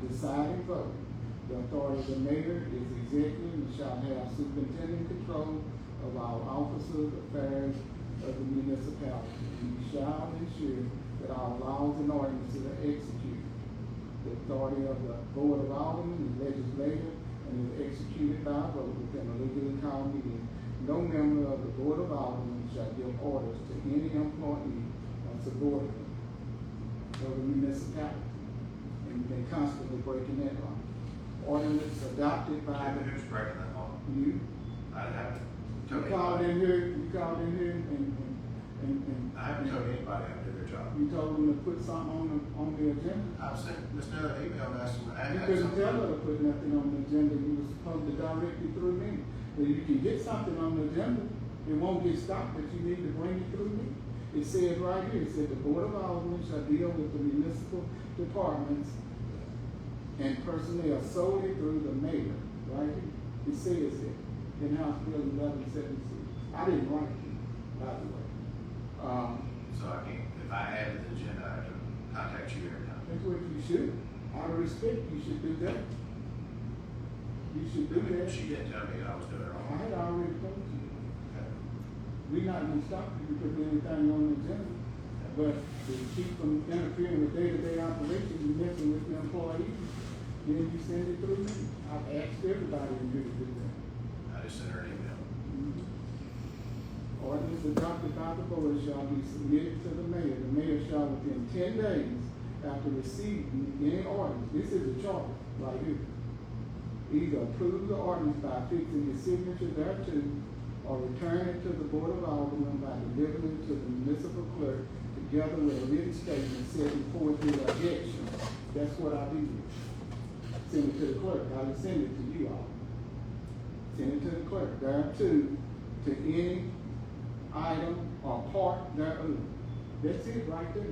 Speaker 1: deciding vote. The authority of the mayor is executive and shall have superintendent control of all officers, affairs of the municipality. And he shall ensure that all laws an ordinance to execute. The authority of the Board of Aldermen is legislative and is executed by a vote within a legally called meeting. No member of the Board of Aldermen shall give orders to any employee or subordinate of the municipality. And they constantly breaking that law. Ordinance adopted by the,
Speaker 4: Who's breaking that law?
Speaker 1: you.
Speaker 4: I haven't
Speaker 1: You
Speaker 4: told
Speaker 1: called
Speaker 4: anybody.
Speaker 1: in here, and
Speaker 4: I haven't told anybody how to do their job.
Speaker 1: you told them to put something on the agenda.
Speaker 4: I've sent Ms. Miller an email and asked them, I
Speaker 1: You
Speaker 4: had
Speaker 1: couldn't tell her
Speaker 4: something.
Speaker 1: to put nothing on the agenda, you were supposed to direct it through me. If you can get something on the agenda, it won't get stopped, but you need to bring it through me. It says right here, it said the Board of Aldermen shall deal with the municipal departments and personnel solely through the mayor, right here. It says it, in House Bill 1176. I didn't write it, by the way.
Speaker 4: So I can't, if I add to the agenda, I have to contact you every time.
Speaker 1: That's what you should. Out of respect, you should do that. You should do that.
Speaker 4: She didn't tell me I was doing it
Speaker 1: I
Speaker 4: wrong.
Speaker 1: had already told you.
Speaker 4: Okay.
Speaker 1: We're not gonna stop you from putting anything on the agenda. But to keep from interfering with day-to-day operations, you messing with the employees, then you send it through me. I've asked everybody in here to do that.
Speaker 4: I just sent her an email.
Speaker 1: Ordinance adopted by the board shall be submitted to the mayor. The mayor shall within 10 days after receiving any ordinance, this is a charter right here, either approve the ordinance by fixing his signature thereto, or return it to the Board of Aldermen by delivering it to the municipal clerk together with a written statement setting forth his objection. That's what I do. Send it to the clerk. I will send it to you all. Send it to the clerk. Thereto, to any item or part thereof. That's it right there.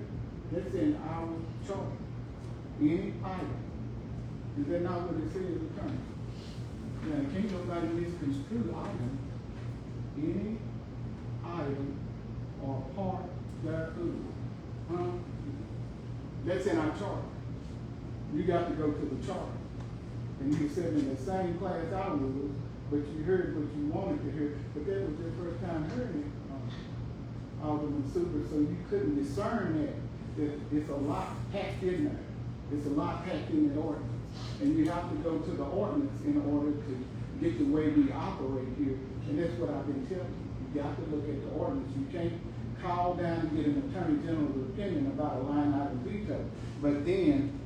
Speaker 1: That's in our charter. Any item. Is that not what it says, attorney? Now, can't nobody misconstrue item. Any item or part thereof. Huh? That's in our charter. You got to go to the charter. And you said in the same class I was, but you heard what you wanted to hear. But that was your first time hearing it, Alderman Super, so you couldn't discern that it's a lot packed in there. It's a lot packed in the ordinance. And you have to go to the ordinance in order to get the way we operate here. And that's what I've been telling you. You got to look at the ordinance. You can't call down and get an attorney general's opinion about a line item veto. But then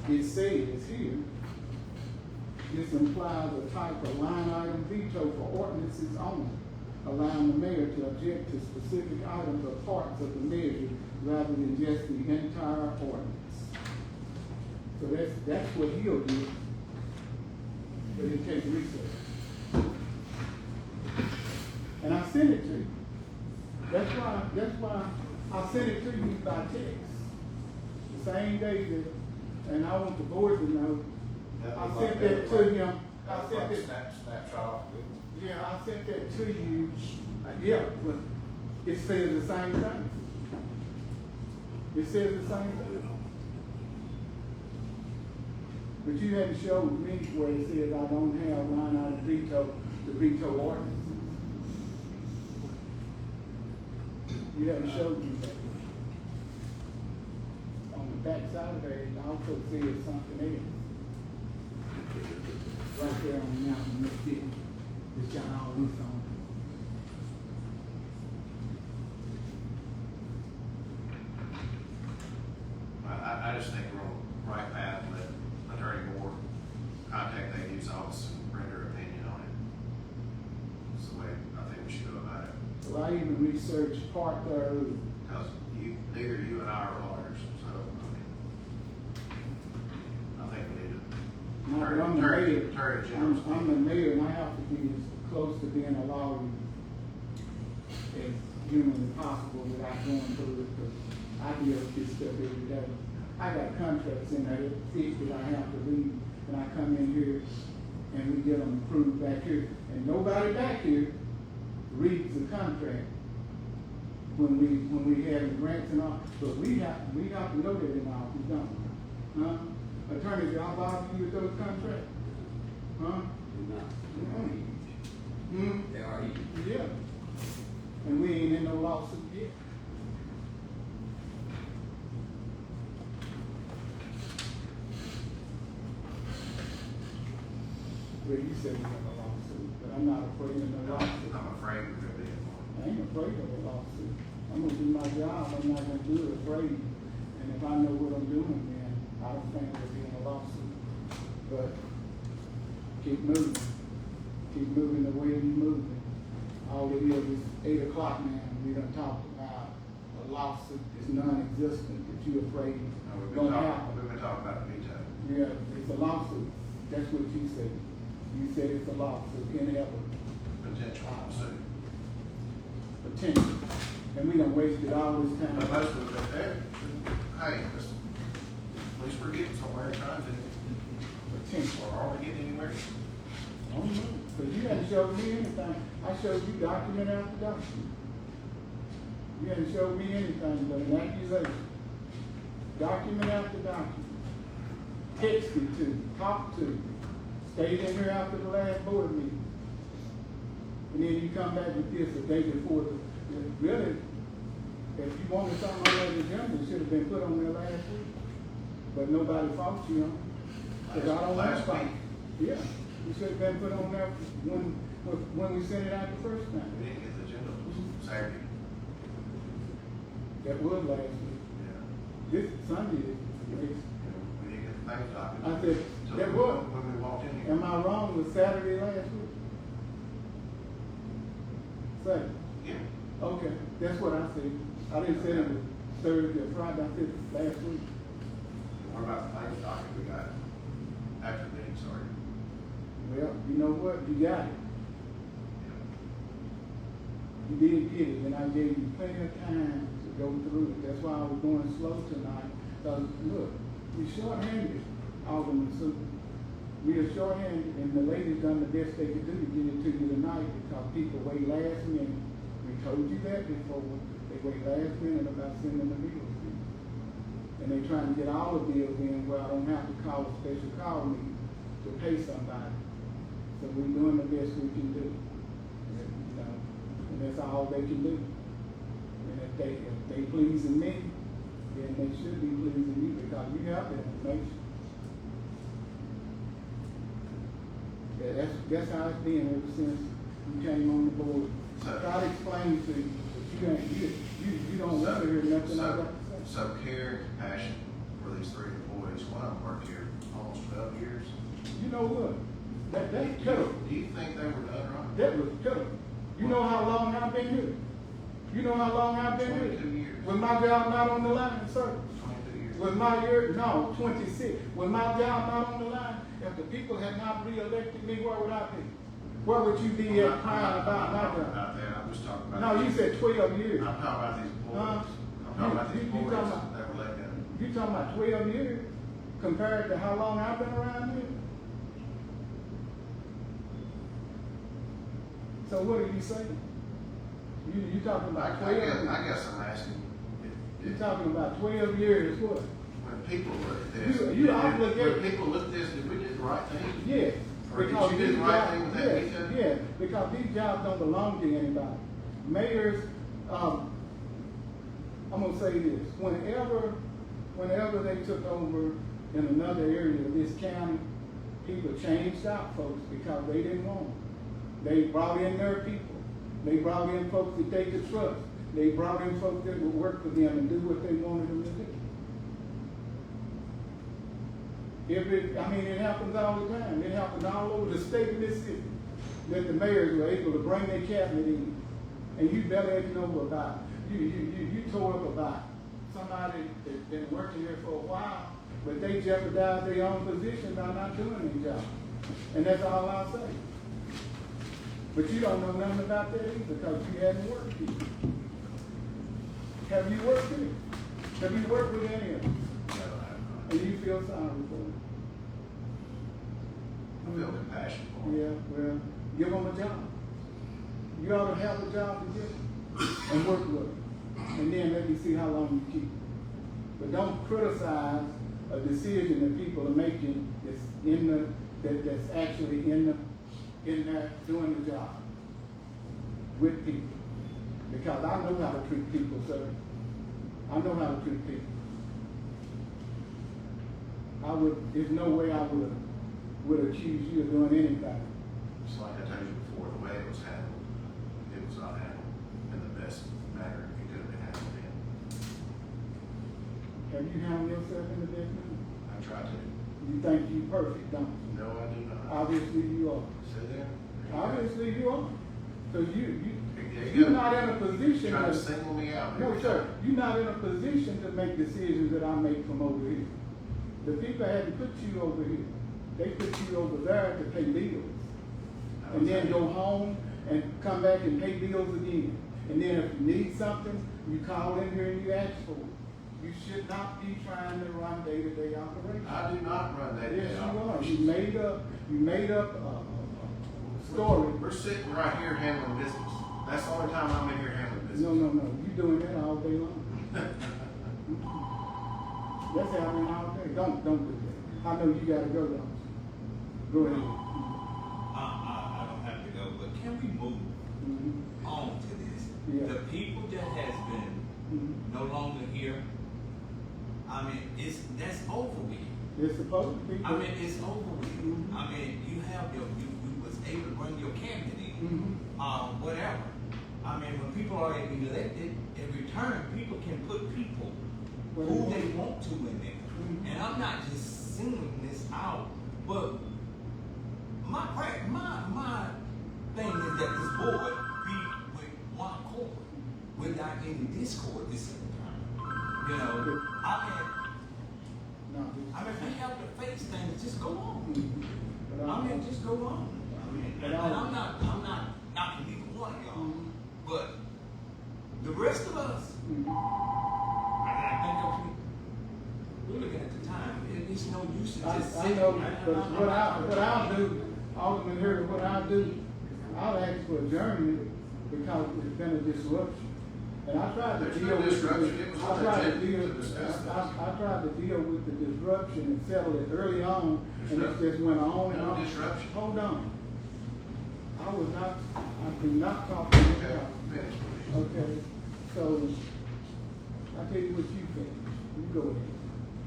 Speaker 1: it says here, this implies a type of line item veto for ordinances only, allowing the mayor to object to specific items or parts of the measure rather than just the entire ordinance. So that's what he'll do, but it takes research. And I sent it to you. That's why I sent it to you by text. The same day that, and I want the board to know, I sent that to him. I sent it.
Speaker 4: Snapshot.
Speaker 1: Yeah, I sent that to you. Yeah, but it says the same thing. It says the same thing. But you hadn't showed me where it says I don't have line item veto to veto ordinances. You haven't showed me that. On the back side of it, it also says something else. Right there on the mountain, Mississippi. It's got all this on it.
Speaker 4: I just think we're on the right path, and let Attorney Moore contact the AD's office and render her opinion on it. That's the way I think we should go about it.
Speaker 1: So I even researched part thereof.
Speaker 4: Because neither you and I are lawyers, so, I think we need to.
Speaker 1: I'm the mayor.
Speaker 4: Attorney General's
Speaker 1: I'm the mayor, and I have to be as close to being a lawyer as humanly possible without going through it, because I deal with this stuff every day. I got contracts in there that I have to read, and I come in here and we get them approved back here, and nobody back here reads the contract when we have grants and all, but we have to know that in our office, don't we? Huh? Attorney, do I bother you with those contracts? Huh?
Speaker 10: They are huge.
Speaker 1: Yeah. And we ain't in no lawsuit yet. Well, you said we have a lawsuit, but I'm not afraid of no lawsuit.
Speaker 4: I'm afraid we're gonna be in one.
Speaker 1: I ain't afraid of a lawsuit. I'm gonna do my job, I'm not gonna do it afraid. And if I know what I'm doing, then I don't think there'll be a lawsuit. But keep moving the way you're moving. All it is 8 o'clock now, we done talked about a lawsuit is non-existent, that you're afraid
Speaker 4: No,
Speaker 1: gonna happen.
Speaker 4: we've been talking about veto.
Speaker 1: Yeah, it's a lawsuit. That's what you said. You said it's a lawsuit. Can it have a
Speaker 4: Potential lawsuit.
Speaker 1: potential? And we done wasted all this time.
Speaker 4: But most of it, hey, at least we're getting somewhere trying to,
Speaker 1: Potential.
Speaker 4: or are we getting anywhere?
Speaker 1: I don't know, because you hadn't showed me anything. I showed you document after document. You hadn't showed me anything but an accusation. Document after document. Texted to, talked to, stayed in here after the last board meeting. And then you come back with this the day before really, if you wanted something on that agenda, it should have been put on there last week. But nobody fought you on it. Because I don't want to
Speaker 4: Last
Speaker 1: fight.
Speaker 4: week.
Speaker 1: Yeah, it should have been put on there when we sent it out the first time.
Speaker 4: We didn't get the agenda Saturday.
Speaker 1: That was last week.
Speaker 4: Yeah.
Speaker 1: This Sunday is.
Speaker 4: We didn't get the things documented.
Speaker 1: I said,
Speaker 4: So
Speaker 1: that was.
Speaker 4: when we walked in here.
Speaker 1: Am I wrong with Saturday last week? Saturday.
Speaker 4: Yeah.
Speaker 1: Okay, that's what I said. I didn't say it was Thursday or Friday. I said last week.
Speaker 4: What about the things document we got after the meeting started?
Speaker 1: Well, you know what? You got it.
Speaker 4: Yeah.
Speaker 1: You did get it, and I gave you plenty of time to go through it. That's why I was going slow tonight. Because, look, we're short-handed, Alderman Sue. We are short-handed, and the ladies done the best they could do to get it to you tonight because people wait last minute. We told you that before. They wait last minute about sending the bills to you. And they trying to get all the bills in where I don't have to call a special call meeting to pay somebody. So we're doing the best we can do. You know, and that's all they can do. And if they pleasing me, then they should be pleasing you because you have the information. Yeah, that's how it's been ever since you came on the board.
Speaker 4: So-
Speaker 1: Try to explain to you, but you don't want to hear nothing I got to say.
Speaker 4: So care, compassion for these 3 employees. One of them worked here almost 12 years.
Speaker 1: You know what? That's pitiful.
Speaker 4: Do you think they were done right?
Speaker 1: That was pitiful. You know how long I've been here? You know how long I've been here?
Speaker 4: 22 years.
Speaker 1: Was my job not on the line, sir?
Speaker 4: 22 years.
Speaker 1: Was my year, no, 26. Was my job not on the line? If the people had not re-elected me, where would I be? Where would you be at crying about my job?
Speaker 4: About that, I'm just talking about.
Speaker 1: No, you said 12 years.
Speaker 4: I'm talking about these
Speaker 1: Huh?
Speaker 4: employees. I'm talking about these
Speaker 1: You
Speaker 4: employees
Speaker 1: talking about-
Speaker 4: that were let go.
Speaker 1: You talking about 12 years compared to how long I've been around here? So what are you saying? You talking about 12 years?
Speaker 4: I guess I'm asking,
Speaker 1: You talking about 12 years, what?
Speaker 4: when people look at this,
Speaker 1: You obligate-
Speaker 4: when people look at this, did we do the right thing?
Speaker 1: Yes.
Speaker 4: Or did
Speaker 1: because
Speaker 4: you do the
Speaker 1: these
Speaker 4: right
Speaker 1: jobs-
Speaker 4: thing with that
Speaker 1: yes,
Speaker 4: veto?
Speaker 1: yes, because these jobs don't belong to anybody. Mayors, I'm gonna say this, whenever they took over in another area of this county, people changed out folks because they didn't want them. They brought in their people. They brought in folks that they could trust. They brought in folks that would work for them and do what they wanted them to do. It happens all the time. It happens all over the state of Mississippi that the mayors were able to bring their cabinet in. And you better know about, you tore up about somebody that's been working here for a while, but they jeopardized their own position by not doing their job. And that's all I'll say. But you don't know nothing about that either because you hadn't worked here. Have you worked here? Have you worked with any of them?
Speaker 4: No, I have not.
Speaker 1: And you feel sorry for them?
Speaker 4: I feel compassion for them.
Speaker 1: Yeah, well, give them a job. You ought to have a job to give them and work with them. And then let me see how long you keep it. But don't criticize a decision that people are making that's actually in there doing the job with people. Because I know how to treat people, sir. I know how to treat people. There's no way I would would accuse you of doing anything.
Speaker 4: Just like I told you before, the way it was handled, it was not handled in the best manner it could have been handled in.
Speaker 1: Have you handled yourself in the best manner?
Speaker 4: I tried to.
Speaker 1: You think you perfect, don't you?
Speaker 4: No, I do not.
Speaker 1: Obviously you are.
Speaker 4: Sit there.
Speaker 1: Obviously you are. So
Speaker 4: There
Speaker 1: you're
Speaker 4: you
Speaker 1: not
Speaker 4: go.
Speaker 1: in a position
Speaker 4: Trying to
Speaker 1: to,
Speaker 4: single me out.
Speaker 1: no, sir, you're not in a position to make decisions that I make from over here. The people hadn't put you over here. They put you over there to pay bills. And then go home and come back and pay bills again. And then if you need something, you call in here and you ask for it. You should not be trying to run day-to-day operations.
Speaker 4: I do not run that.
Speaker 1: Yes, you are. You made up a story.
Speaker 4: We're sitting right here handling business. That's the only time I'm in here handling business.
Speaker 1: No. You doing that all day long. That's happening all day. Don't do that. I know you gotta go, don't you? Go ahead.
Speaker 9: I don't have to go, but can we move
Speaker 1: Mhm.
Speaker 9: on to this?
Speaker 1: Yeah.
Speaker 9: The people that has been
Speaker 1: Mhm.
Speaker 9: no longer here, I mean, that's over with.
Speaker 1: It's supposed to be.
Speaker 9: I mean, it's over with.
Speaker 1: Mhm.
Speaker 9: I mean, you was able to bring your cabinet in,
Speaker 1: Mhm.
Speaker 9: whatever. I mean, when people are elected, in return, people can put people
Speaker 1: Well,
Speaker 9: who they want to in there.
Speaker 1: Mhm.
Speaker 9: And I'm not just singling this out, but my thing is that this board be with one accord, without any discord this time. You know,
Speaker 1: No,
Speaker 9: if we have to face things, just go on.
Speaker 1: But
Speaker 9: I mean, just go on. I mean, and I'm not knocking either one of y'all, but the rest of us,
Speaker 1: Mhm.
Speaker 9: I think if we're looking at the time, it's no use to just
Speaker 1: I
Speaker 9: sit.
Speaker 1: know, but what I'll do, Alderman Hurd, what I'll do, I'll ask for adjournment because it's been a disruption. And I tried to
Speaker 4: There's
Speaker 1: deal
Speaker 4: no
Speaker 1: with
Speaker 4: disruption. It was on the agenda to discuss this.
Speaker 1: I tried to deal with the disruption and settle it early on, and
Speaker 4: There's
Speaker 1: it just went on and
Speaker 4: no
Speaker 1: on.
Speaker 4: disruption.
Speaker 1: Hold on. I do not talk to you.
Speaker 4: Okay, finish, please.
Speaker 1: Okay, so, I'll tell you what you think. You go ahead.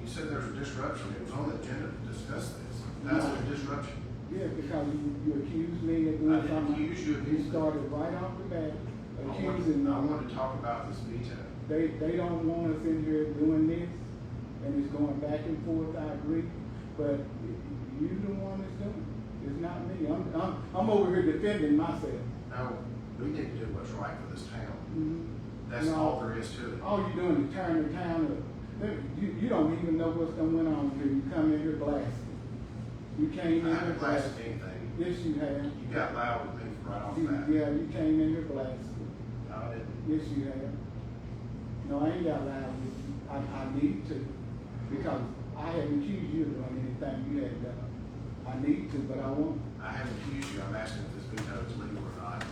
Speaker 4: You said there's a disruption. It was on the agenda to discuss this. That's a disruption.
Speaker 1: Yeah, because you accused me of doing
Speaker 4: I didn't
Speaker 1: something.
Speaker 4: accuse you of
Speaker 1: You
Speaker 4: anything.
Speaker 1: started right off the bat
Speaker 4: I
Speaker 1: accusing me.
Speaker 4: want to talk about this veto.
Speaker 1: They don't want us in here doing this, and it's going back and forth, I agree, but you the one that's doing it. It's not me. I'm over here defending myself.
Speaker 4: No, we need to do what's right for this town.
Speaker 1: Mhm.
Speaker 4: That's
Speaker 1: No.
Speaker 4: all there is to it.
Speaker 1: All you're doing is turn the town up. You don't even know what's going on here. You come in here blasting. You came in
Speaker 4: I
Speaker 1: here
Speaker 4: haven't blasted
Speaker 1: blasting.
Speaker 4: anything.
Speaker 1: Yes, you have.
Speaker 4: You got loud with me right off the bat.
Speaker 1: Yeah, you came in here blasting.
Speaker 4: No, I didn't.
Speaker 1: Yes, you have. No, I ain't got loud with you. I need to, because I haven't accused you of doing anything you hadn't done. I need to, but I won't.
Speaker 4: I haven't accused you. I'm asking if this veto is legal or not.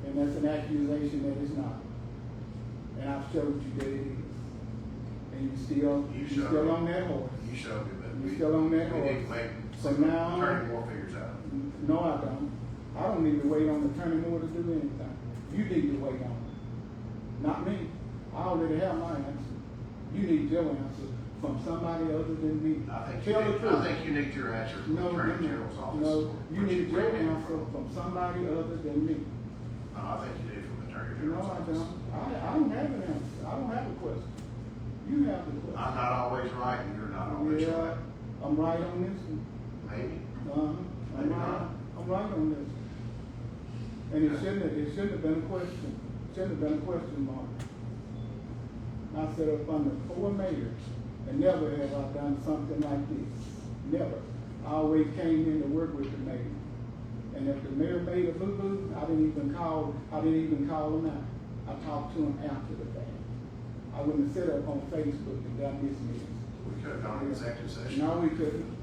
Speaker 1: And that's an accusation that it's not. And I've showed you that it is. And you're still on that horse.
Speaker 4: You showed me, but
Speaker 1: You're still on that
Speaker 4: we need to
Speaker 1: horse.
Speaker 4: make
Speaker 1: So
Speaker 4: some
Speaker 1: now-
Speaker 4: attorney more figures out.
Speaker 1: No, I don't. I don't need to wait on the attorney Moore to do anything. You need to wait on it. Not me. I already have my answer. You need your answer from somebody other than me. Tell the truth.
Speaker 4: I think you need your answer from the Attorney General's office.
Speaker 1: No, you
Speaker 4: Which
Speaker 1: need your
Speaker 4: bring it
Speaker 1: answer from somebody other than me.
Speaker 4: No, I think you do from the Attorney
Speaker 1: No,
Speaker 4: General's
Speaker 1: I
Speaker 4: office.
Speaker 1: don't. I don't have an answer. I don't have a question. You have the question.
Speaker 4: I'm not always right and you're not always
Speaker 1: Yeah,
Speaker 4: right.
Speaker 1: I'm right on this one.
Speaker 4: Maybe.
Speaker 1: I'm right on this. And it shouldn't have been a question. Shouldn't have been a question mark. I set up under 4 mayors, and never have I done something like this. Never. I always came in to work with the mayor. And if the mayor made a boo-boo, I didn't even call him out. I talked to him after the fact. I wouldn't have set up on Facebook and done this meeting.
Speaker 4: We could have gone to executive session.
Speaker 1: No, we couldn't.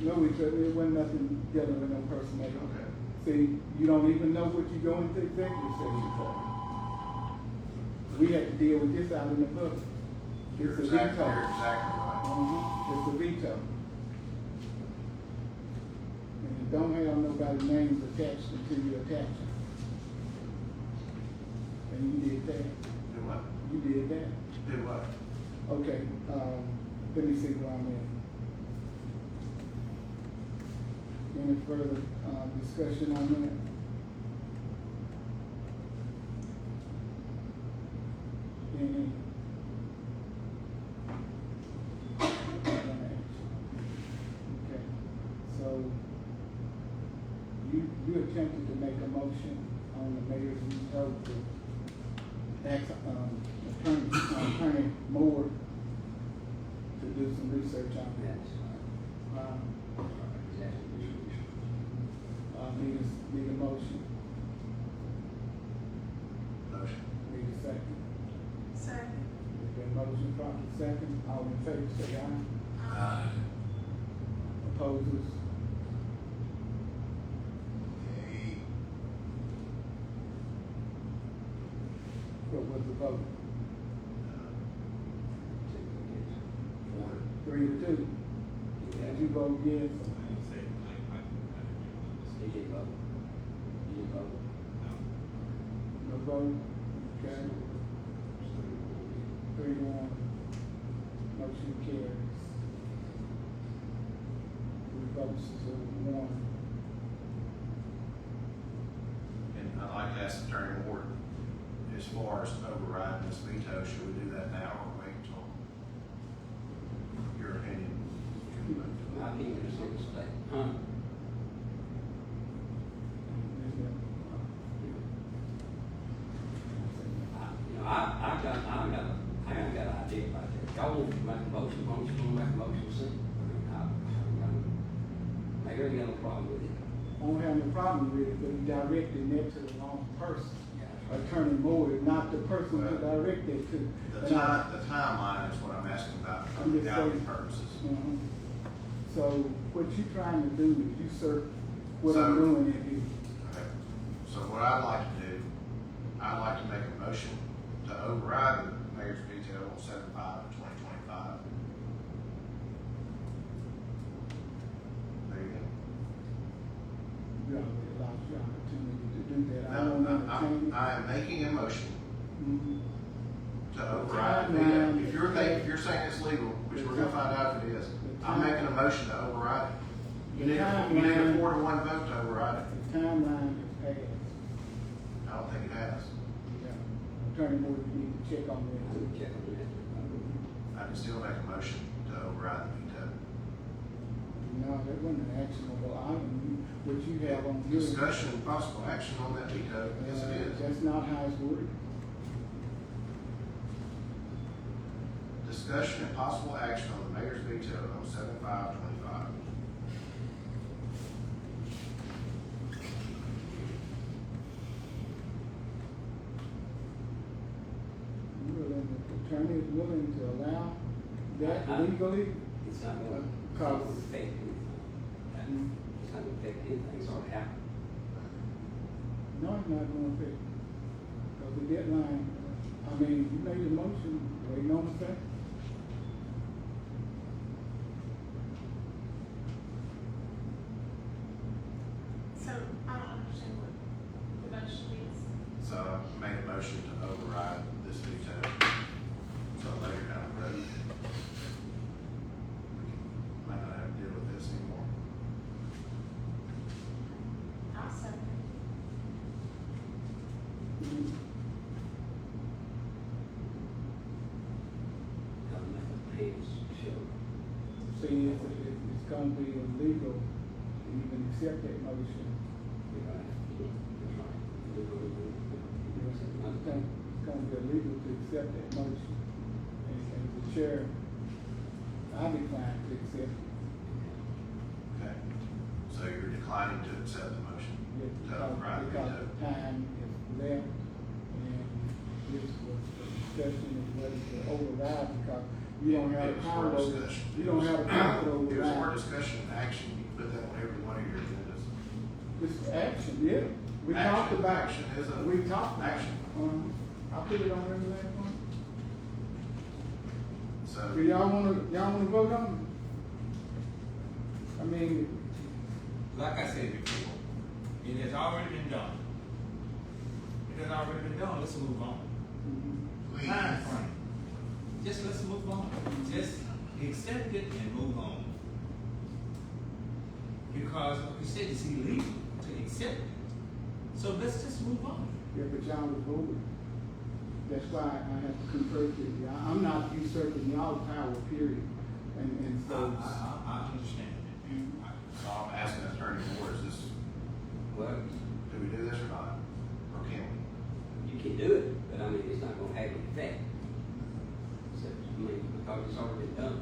Speaker 1: No, we couldn't. It wasn't nothing together with no personality.
Speaker 4: Okay.
Speaker 1: See, you don't even know what you're going to executive session for. We had to deal with this out in the public.
Speaker 4: You're
Speaker 1: It's a
Speaker 4: exactly
Speaker 1: veto.
Speaker 4: right.
Speaker 1: It's a veto. And you don't have nobody's names attached until you attach them. And you did that.
Speaker 4: Do what?
Speaker 1: You did that.
Speaker 4: Do what?
Speaker 1: Okay, let me see where I'm at. Any further, discussion on that? Any? Okay, so you attempted to make a motion on the mayor's veto to ask, Attorney Moore to do some research on that. Need a motion,
Speaker 4: Motion.
Speaker 1: need a second.
Speaker 2: Second.
Speaker 1: There's been motion, properly second, all in favor, say aye.
Speaker 4: Aye.
Speaker 1: Opposes?
Speaker 4: Okay.
Speaker 1: What was the vote? 3-2. Did you vote yes? No vote? Okay. 3-1. Motion carries. 3 votes to 1.
Speaker 4: And I'd like to ask Attorney Moore, as far as overriding this veto, should we do that now or wait until your opinion?
Speaker 10: My opinion is here to stay. I got an idea about that. Y'all want to make a motion, why don't you make a motion, see? Mayor ain't got no problem with it.
Speaker 1: I don't have no problem with it, but you directed that to the wrong person. Attorney Moore is not the person to direct it to.
Speaker 4: The timeline is what I'm asking about for
Speaker 1: I'm just
Speaker 4: legality
Speaker 1: saying.
Speaker 4: purposes.
Speaker 1: Mhm. So what you trying to do is usurp what I'm
Speaker 4: So-
Speaker 1: doing in here.
Speaker 4: Okay. So what I'd like to do, I'd like to make a motion to override the mayor's veto on 7/5/2025. There you go.
Speaker 1: You already lost your opportunity to do that. I
Speaker 4: No,
Speaker 1: don't entertain it.
Speaker 4: I am making a motion
Speaker 1: Mhm.
Speaker 4: to override the veto. If you're saying it's legal, which we're gonna find out if it is, I'm making a motion to override it. You need a 4-to-1 vote to override it.
Speaker 1: The timeline is passed.
Speaker 4: I don't think it has.
Speaker 1: Yeah. Attorney Moore, you need to check on that.
Speaker 10: Check on that.
Speaker 4: I can still make a motion to override the veto.
Speaker 1: No, that wasn't an actionable item. What you have on your.
Speaker 4: Discussion and possible action on that veto, yes it is.
Speaker 1: That's not how it's worded.
Speaker 4: Discussion and possible action on the mayor's veto on 7/5/25.
Speaker 1: The attorney is willing to allow that legally.
Speaker 10: It's not gonna
Speaker 1: Cause-
Speaker 10: affect anything. It's not gonna affect anything, it's already happened.
Speaker 1: No, it's not gonna affect. Because the deadline, I mean, you made a motion, waiting on the second.
Speaker 2: So, I don't understand what the motion is.
Speaker 4: So I made a motion to override this veto. So later down the road, we might not have to deal with this anymore.
Speaker 2: I'll second.
Speaker 10: Gotta make the hands show.
Speaker 1: See, it's gonna be illegal to even accept that motion.
Speaker 10: You're right. That's right.
Speaker 1: I think it's gonna be illegal to accept that motion. And the chair, I decline to accept it.
Speaker 4: Okay. So you're declining to accept the motion to override the
Speaker 1: Because
Speaker 4: veto.
Speaker 1: the time is left, and this was the discussion is whether to override, because you don't have
Speaker 4: It
Speaker 1: the
Speaker 4: was
Speaker 1: power
Speaker 4: for
Speaker 1: over,
Speaker 4: discussion.
Speaker 1: you don't have the power to
Speaker 4: It was for
Speaker 1: override.
Speaker 4: discussion and action. You can put that on every one of your agendas.
Speaker 1: This is action, yeah, we
Speaker 4: Action-
Speaker 1: talked about.
Speaker 4: action is a-
Speaker 1: We talked about.
Speaker 4: action.
Speaker 1: I put it on every last one.
Speaker 4: So.
Speaker 1: Do y'all wanna vote on it? I mean,
Speaker 9: Like I said before, it has already been done. It has already been done, let's move on.
Speaker 4: Please.
Speaker 9: Time frame. Just let's move on. Just accept it and move on. because, like you said, it's illegal to accept it. So let's just move on.
Speaker 1: Yeah, but y'all was voting. That's why I have to confer with you. I'm not usurping y'all's power, period. And so.
Speaker 9: I understand.
Speaker 4: So I'm asking Attorney Moore, is this,
Speaker 10: Well,
Speaker 4: do we do this or not? Or can we?
Speaker 10: you can do it, but I mean, it's not gonna have an effect. So, I mean, because it's already been done.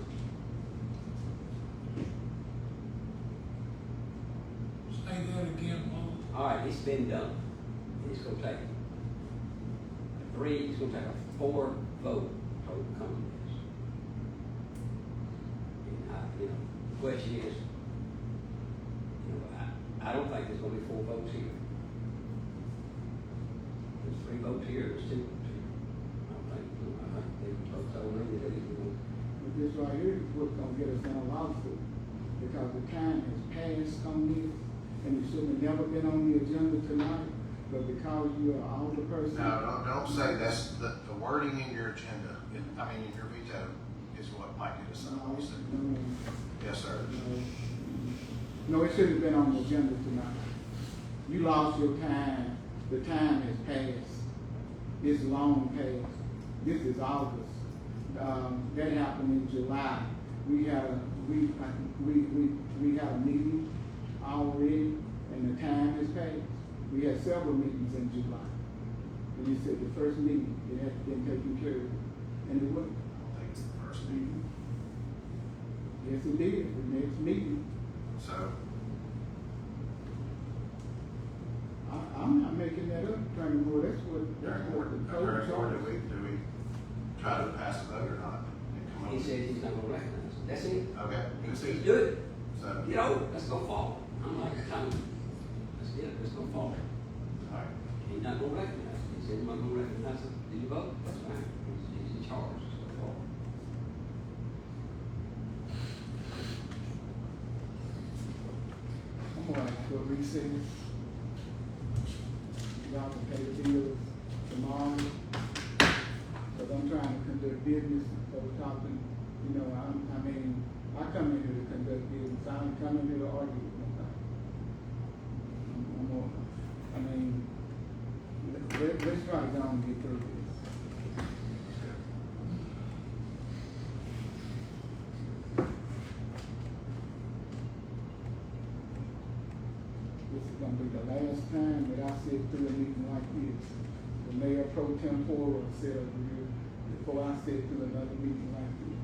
Speaker 3: Say that again, Paul.
Speaker 10: All right, it's been done. And it's gonna take it's gonna take a 4 vote to overcome this. And the question is, I don't think there's gonna be 4 votes here. There's 3 votes here, there's 2 votes here. I think they vote over it,
Speaker 1: But this right here is what's gonna get us in a lawsuit, because the time has passed on this, and it should have never been on the agenda tonight, but because you're an older person.
Speaker 4: No, don't say that's, the wording in your agenda, in your veto, is what might get us in a lawsuit. Yes, sir.
Speaker 1: No, it should have been on the agenda tonight. You lost your time, the time has passed, it's long past, this is August. That happened in July. We had a meeting already, and the time has passed. We had several meetings in July. And you said the first meeting, it had been taken care of, and it wasn't.
Speaker 4: I don't think it's the first meeting.
Speaker 1: Yes, it did, the next meeting.
Speaker 4: So,
Speaker 1: I'm not making that up, Attorney Moore, that's what the
Speaker 4: Attorney
Speaker 1: code
Speaker 4: Moore,
Speaker 1: charges.
Speaker 4: do we try to pass a vote or not? And come
Speaker 10: He
Speaker 4: up-
Speaker 10: said he's not gonna recognize it. That's it.
Speaker 4: Okay.
Speaker 10: He
Speaker 4: That's
Speaker 10: said,
Speaker 4: it.
Speaker 10: do it.
Speaker 4: So,
Speaker 10: Get over it. Let's go forward. I'm like, Tony, let's get it. Let's go forward.
Speaker 4: all right.
Speaker 10: He's not gonna recognize it. He said, I'm not gonna recognize it. Did you vote? That's fine. He's in charge. Let's go forward.
Speaker 1: I'm gonna ask for a recess. Y'all can pay the bills tomorrow, because I'm trying to conduct business, so we're talking, I come in here to conduct business, I don't come in here to argue with nobody. Let's try to go and get through this. This is gonna be the last time that I sit through a meeting like this. The mayor pro tempore sit over here before I sit through another meeting like this.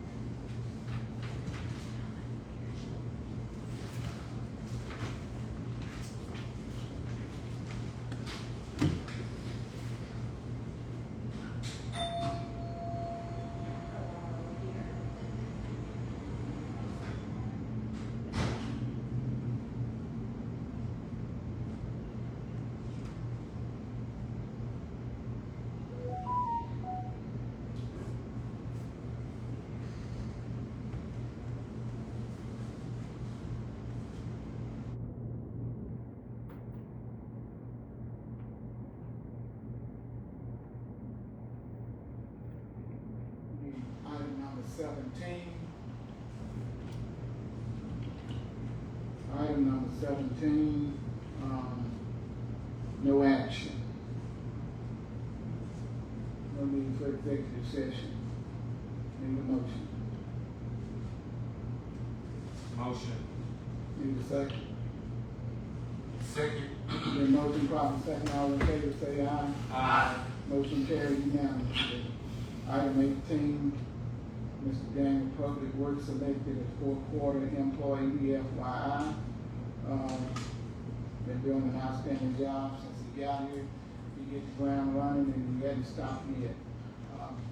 Speaker 1: Item number 17. Item number 17, no action. No need for executive session. Need a motion.
Speaker 9: Motion.
Speaker 1: Need a second.
Speaker 9: Second.
Speaker 1: Then motion properly second, all in favor say aye.
Speaker 9: Aye.
Speaker 1: Motion carried unanimously. Item 18, Mr. Daniel, Public Works selected as fourth quarter employee FYI. Been doing an outstanding job since he got here. He hit the ground running and he hadn't stopped yet.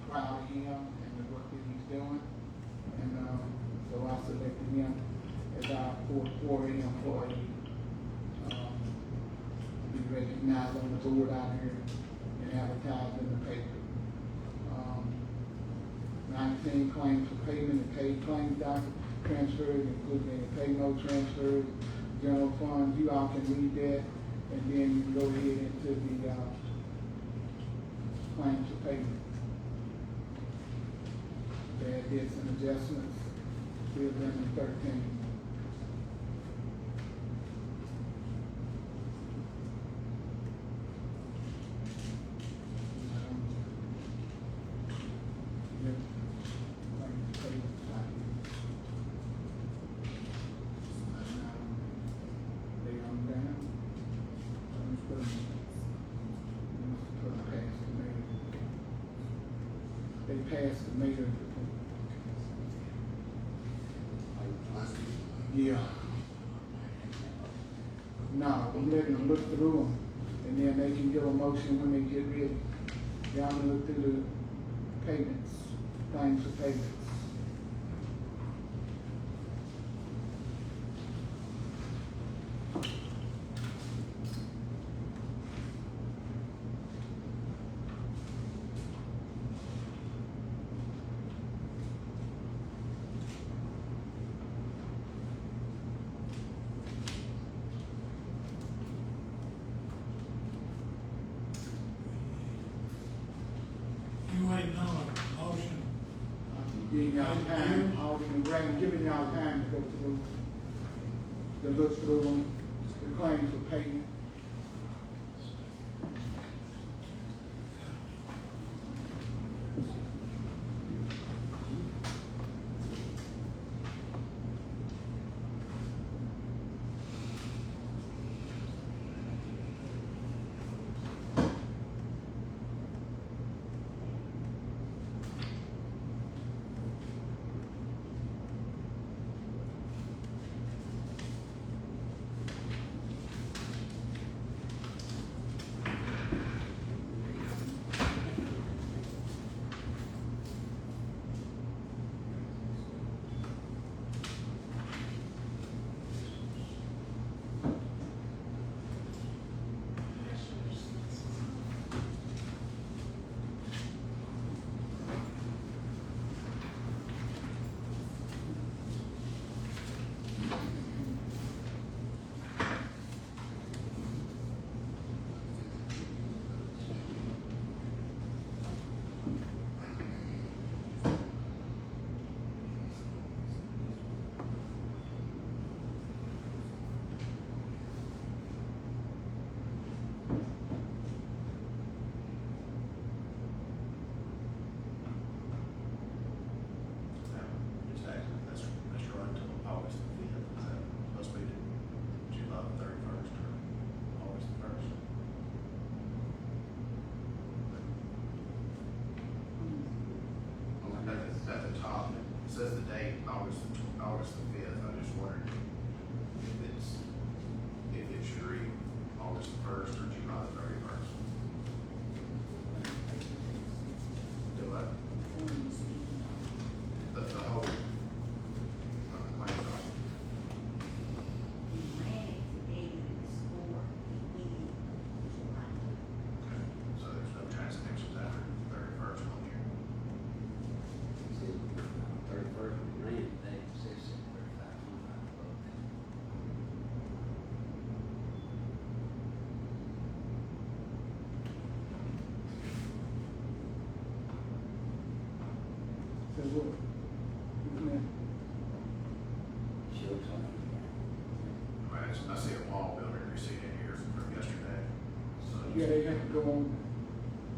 Speaker 1: Proud of him and the work that he's doing. And so I selected him as our fourth quarter employee. Be recognized on the board out here and advertised in the paper. 19 claims for payment and paid claims transfers, including any pay no transfers, general funds. You all can read that, and then you can go ahead into the claims for payment. There did some adjustments, bill them in 13. pass the mayor's report. Yeah. No, I'm letting them look through them, and then they can give a motion when they get ready. Y'all can look through the payments, claims for payments.
Speaker 3: You waiting on a motion?
Speaker 1: Giving y'all time, Alderman Graham, giving y'all time to go through, to look through them, the claims for payment.
Speaker 4: It's actually, that's right until August the fifth, is that supposed to be July the 31st or August the 1st? At the top, it says the date, August the fifth, I just wondered if it should read August the 1st or July the 31st. Do I? The whole, claim document.
Speaker 7: We ran it today with the score, we did July.
Speaker 4: Okay, so there's no transactions after the 31st on here.
Speaker 10: 31st of the rain day, says 35.
Speaker 1: So what?
Speaker 10: Shows on
Speaker 4: I see a wall building receipt in here from yesterday, so.
Speaker 1: Yeah, they have to go on,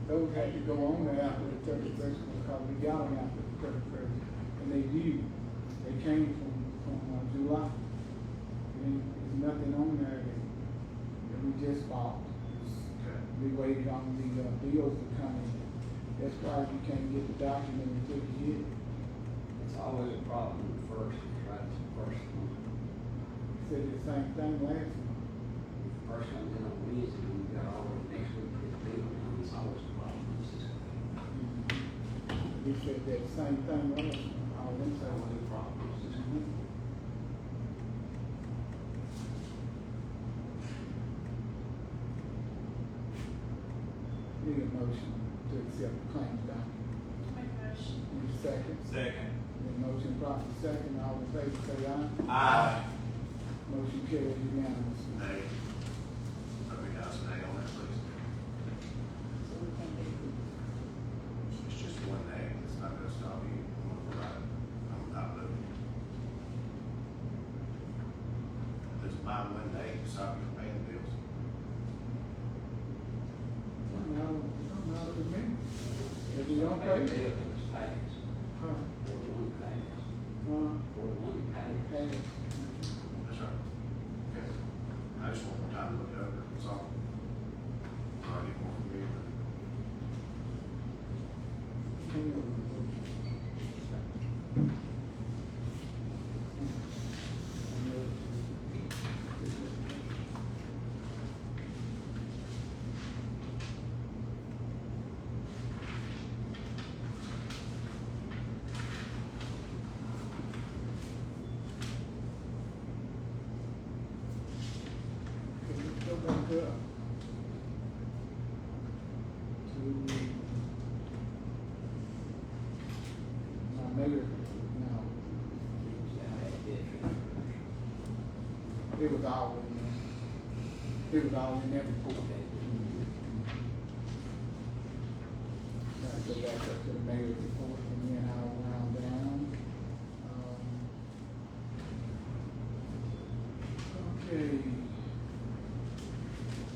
Speaker 1: those have to go on there after the 31st, because we got them after the 31st. And they did, they came from July. There's nothing on there that we just bought.
Speaker 4: Okay.
Speaker 1: We waited on the bills to come in. That's why you can't get the document until you get it.
Speaker 10: It's always a problem with the first, right, it's the first one.
Speaker 1: Said the same thing last month.
Speaker 10: If the first one's in on Wednesday, and we got all of next week to get the bill, and it's always a problem. It's just
Speaker 1: We said that same thing last month. All them
Speaker 10: it's always
Speaker 1: said.
Speaker 10: a problem. It's just
Speaker 1: Need a motion to accept the claims document.
Speaker 2: Make a motion.
Speaker 1: Need a second?
Speaker 9: Second.
Speaker 1: Need a motion properly second, all in favor say aye.
Speaker 9: Aye.
Speaker 1: Motion carries unanimously.
Speaker 4: Nay. Everybody has an A on that, please.
Speaker 7: So we can get it.
Speaker 4: It's just one nay, it's not gonna stop you from writing. I'm not moving. Does my one day stop you from paying the bills?
Speaker 1: Not with me. If you don't
Speaker 10: Every
Speaker 1: pay,
Speaker 10: bill is passed.
Speaker 1: huh,
Speaker 10: 41 passed. 41 passed.
Speaker 1: pay it.
Speaker 4: That's right. Okay. I just want more time to look it over, that's all. I need more from you.
Speaker 1: Hang on. Let's go back up to my mayor, no, it was all in there. It was all in that report. Now go back up to the mayor's report and then I'll round down. Okay.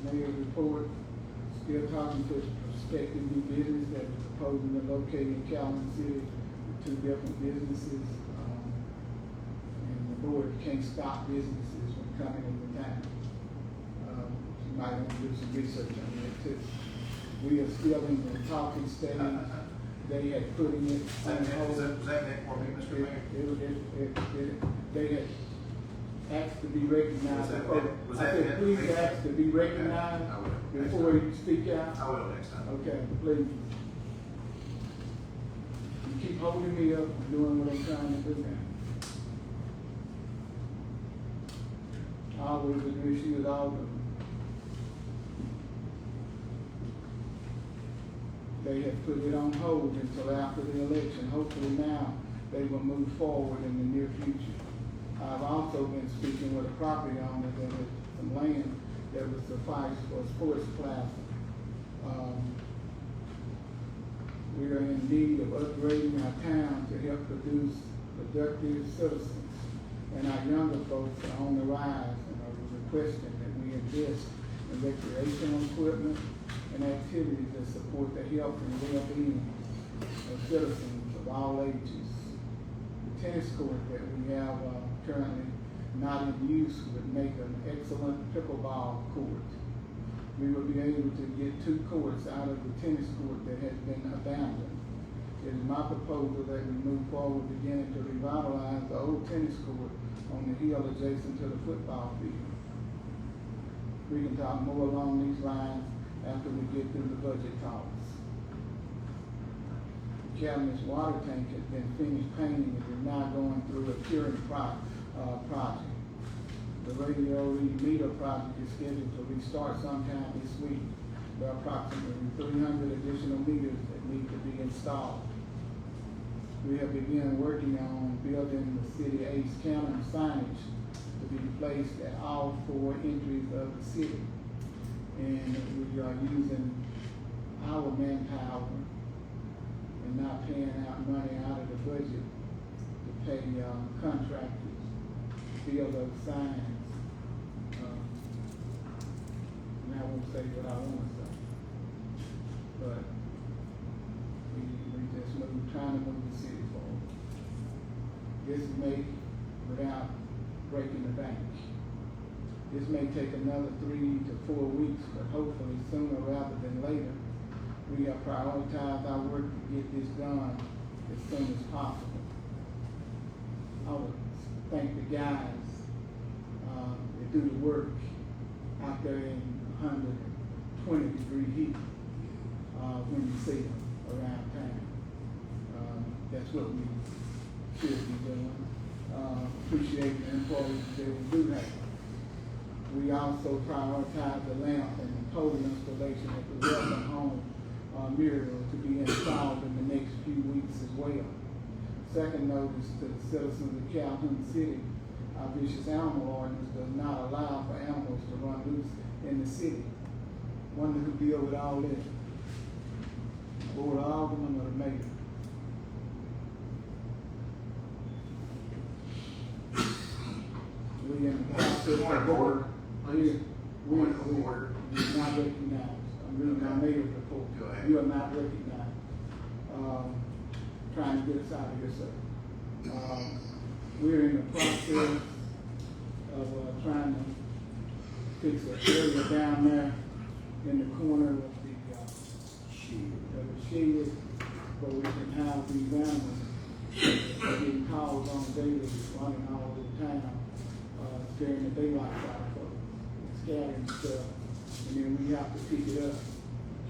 Speaker 1: Mayor's report, still talking to prospective new business that is proposing to locate in Calhoun City, two different businesses. And the board can't stop businesses from coming into town. You might want to do some research on that too. We are still in the talking stage. They had putting it on hold.
Speaker 4: Was that meant for me, Mr. Mayor?
Speaker 1: They had asked to be recognized.
Speaker 4: Was
Speaker 1: I
Speaker 4: that
Speaker 1: said,
Speaker 4: meant-
Speaker 1: please ask to be recognized
Speaker 4: I will.
Speaker 1: before you speak out.
Speaker 4: I will next time.
Speaker 1: Okay, please. You keep holding me up, I'm doing what I'm trying to do now. I always address you as Aldermen. They have put it on hold until after the election. Hopefully now they will move forward in the near future. I've also been speaking with a property owner that has some land that would suffice for a sports plaza. We are in need of upgrading our town to help produce productive citizens. And our younger folks are on the rise and are requesting that we invest in recreational equipment and activities that support the health and well-being of citizens of all ages. The tennis court that we have currently not in use would make an excellent pickleball court. We will be able to get 2 courts out of the tennis court that has been abandoned. It is my proposal that we move forward beginning to revitalize the old tennis court on the hill adjacent to the football field. We can talk more along these lines after we get through the budget talks. The cabinet's water tank has been finished painting and is now going through a curing project. The radio read meter project is scheduled to restart sometime this week. There are approximately 300 additional meters that need to be installed. We have begun working on building the city Ace County signage to be placed at all 4 entries of the city. And we are using our manpower and not paying out money out of the budget to pay contractors to build those signs. And I won't say what I want to say, but we just trying to move the city forward. This is made without breaking the bank. This may take another 3 to 4 weeks, but hopefully sooner rather than later. We have prioritized our work to get this done as soon as possible. I would thank the guys that do the work out there in 120-degree heat when you see them around town. That's what we should be doing. Appreciate the employees that we do have. We also prioritize the lamp and the pole installation at the Welcome Home mural to be installed in the next few weeks as well. Second notice to the citizens of Calhoun City, our vicious animal ordinance does not allow for animals to run loose in the city. Wonder who deal with all this? Board of Aldermen or the mayor? We in the process
Speaker 4: Point
Speaker 1: of
Speaker 4: of
Speaker 1: board.
Speaker 4: order, please. Point of order.
Speaker 1: You're not recognized. I'm reading my mayor's report.
Speaker 4: Go ahead.
Speaker 1: You are not recognized. Trying to get us out of here, sir. We're in the process of trying to fix an area down there in the corner of the shed where we can house these animals. daily, running all over the town, scaring the daylights out of folks, scattering stuff, and then we have to pick it up.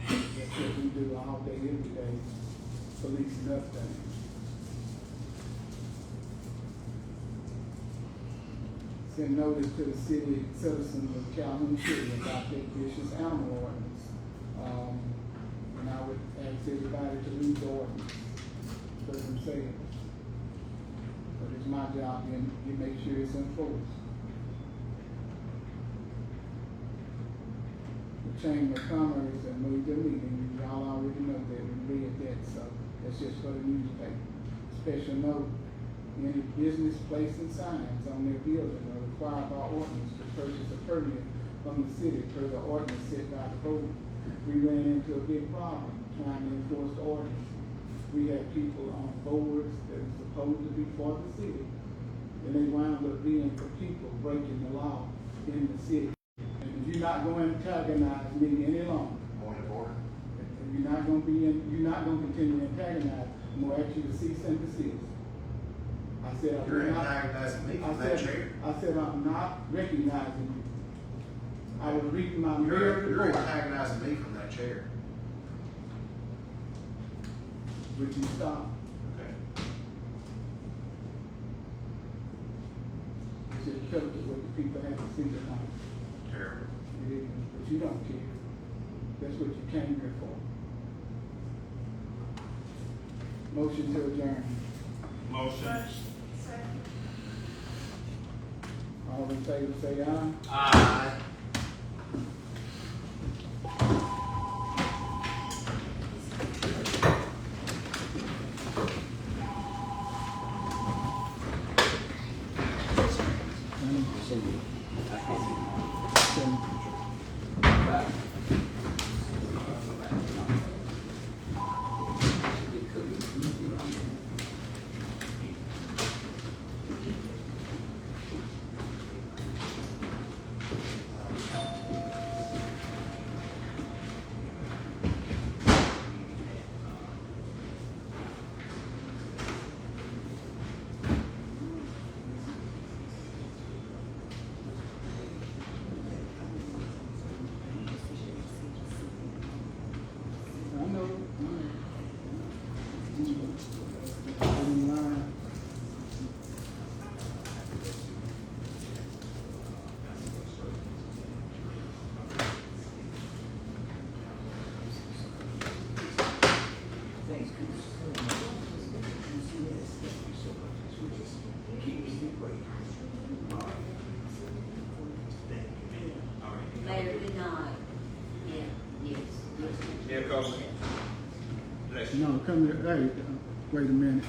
Speaker 1: That's what we do all day, every day, policing up things. Send notice to the city citizens of Calhoun City about their vicious animal ordinance. And I would ask everybody to read the ordinance for themselves. But it's my job to make sure it's enforced. The Chamber of Commerce and moved their meeting, y'all already know that, we read that, so that's just for the newspaper. Special note, any business place and signs on their building are required by ordinance to purchase a permit from the city per the ordinance set by the board. We ran into a big problem trying to enforce the ordinance. We had people on boards that were supposed to be for the city, and they wound up being for people breaking the law in the city. And if you're not going to antagonize me any longer,
Speaker 4: Point of order.
Speaker 1: if you're not going to continue to antagonize, I'm going to ask you to cease and desist. I said,
Speaker 4: You're antagonizing me from that chair.
Speaker 1: I said, I'm not recognizing you. I was reading my
Speaker 4: You're
Speaker 1: mayor's report.
Speaker 4: antagonizing me from that chair.
Speaker 1: Would you stop?
Speaker 4: Okay.
Speaker 1: It's just killed what the people have to see tonight.
Speaker 4: Terrible.
Speaker 1: It is, but you don't care. That's what you came here for. Motion to adjourn.
Speaker 6: Motion.
Speaker 2: Second.
Speaker 1: All in favor, say aye.
Speaker 4: Aye.
Speaker 1: I know. In line.
Speaker 8: Mayor, good night. Yeah, yes.
Speaker 3: Mayor Calhoun. Bless you.
Speaker 1: No, come here, hey, wait a minute.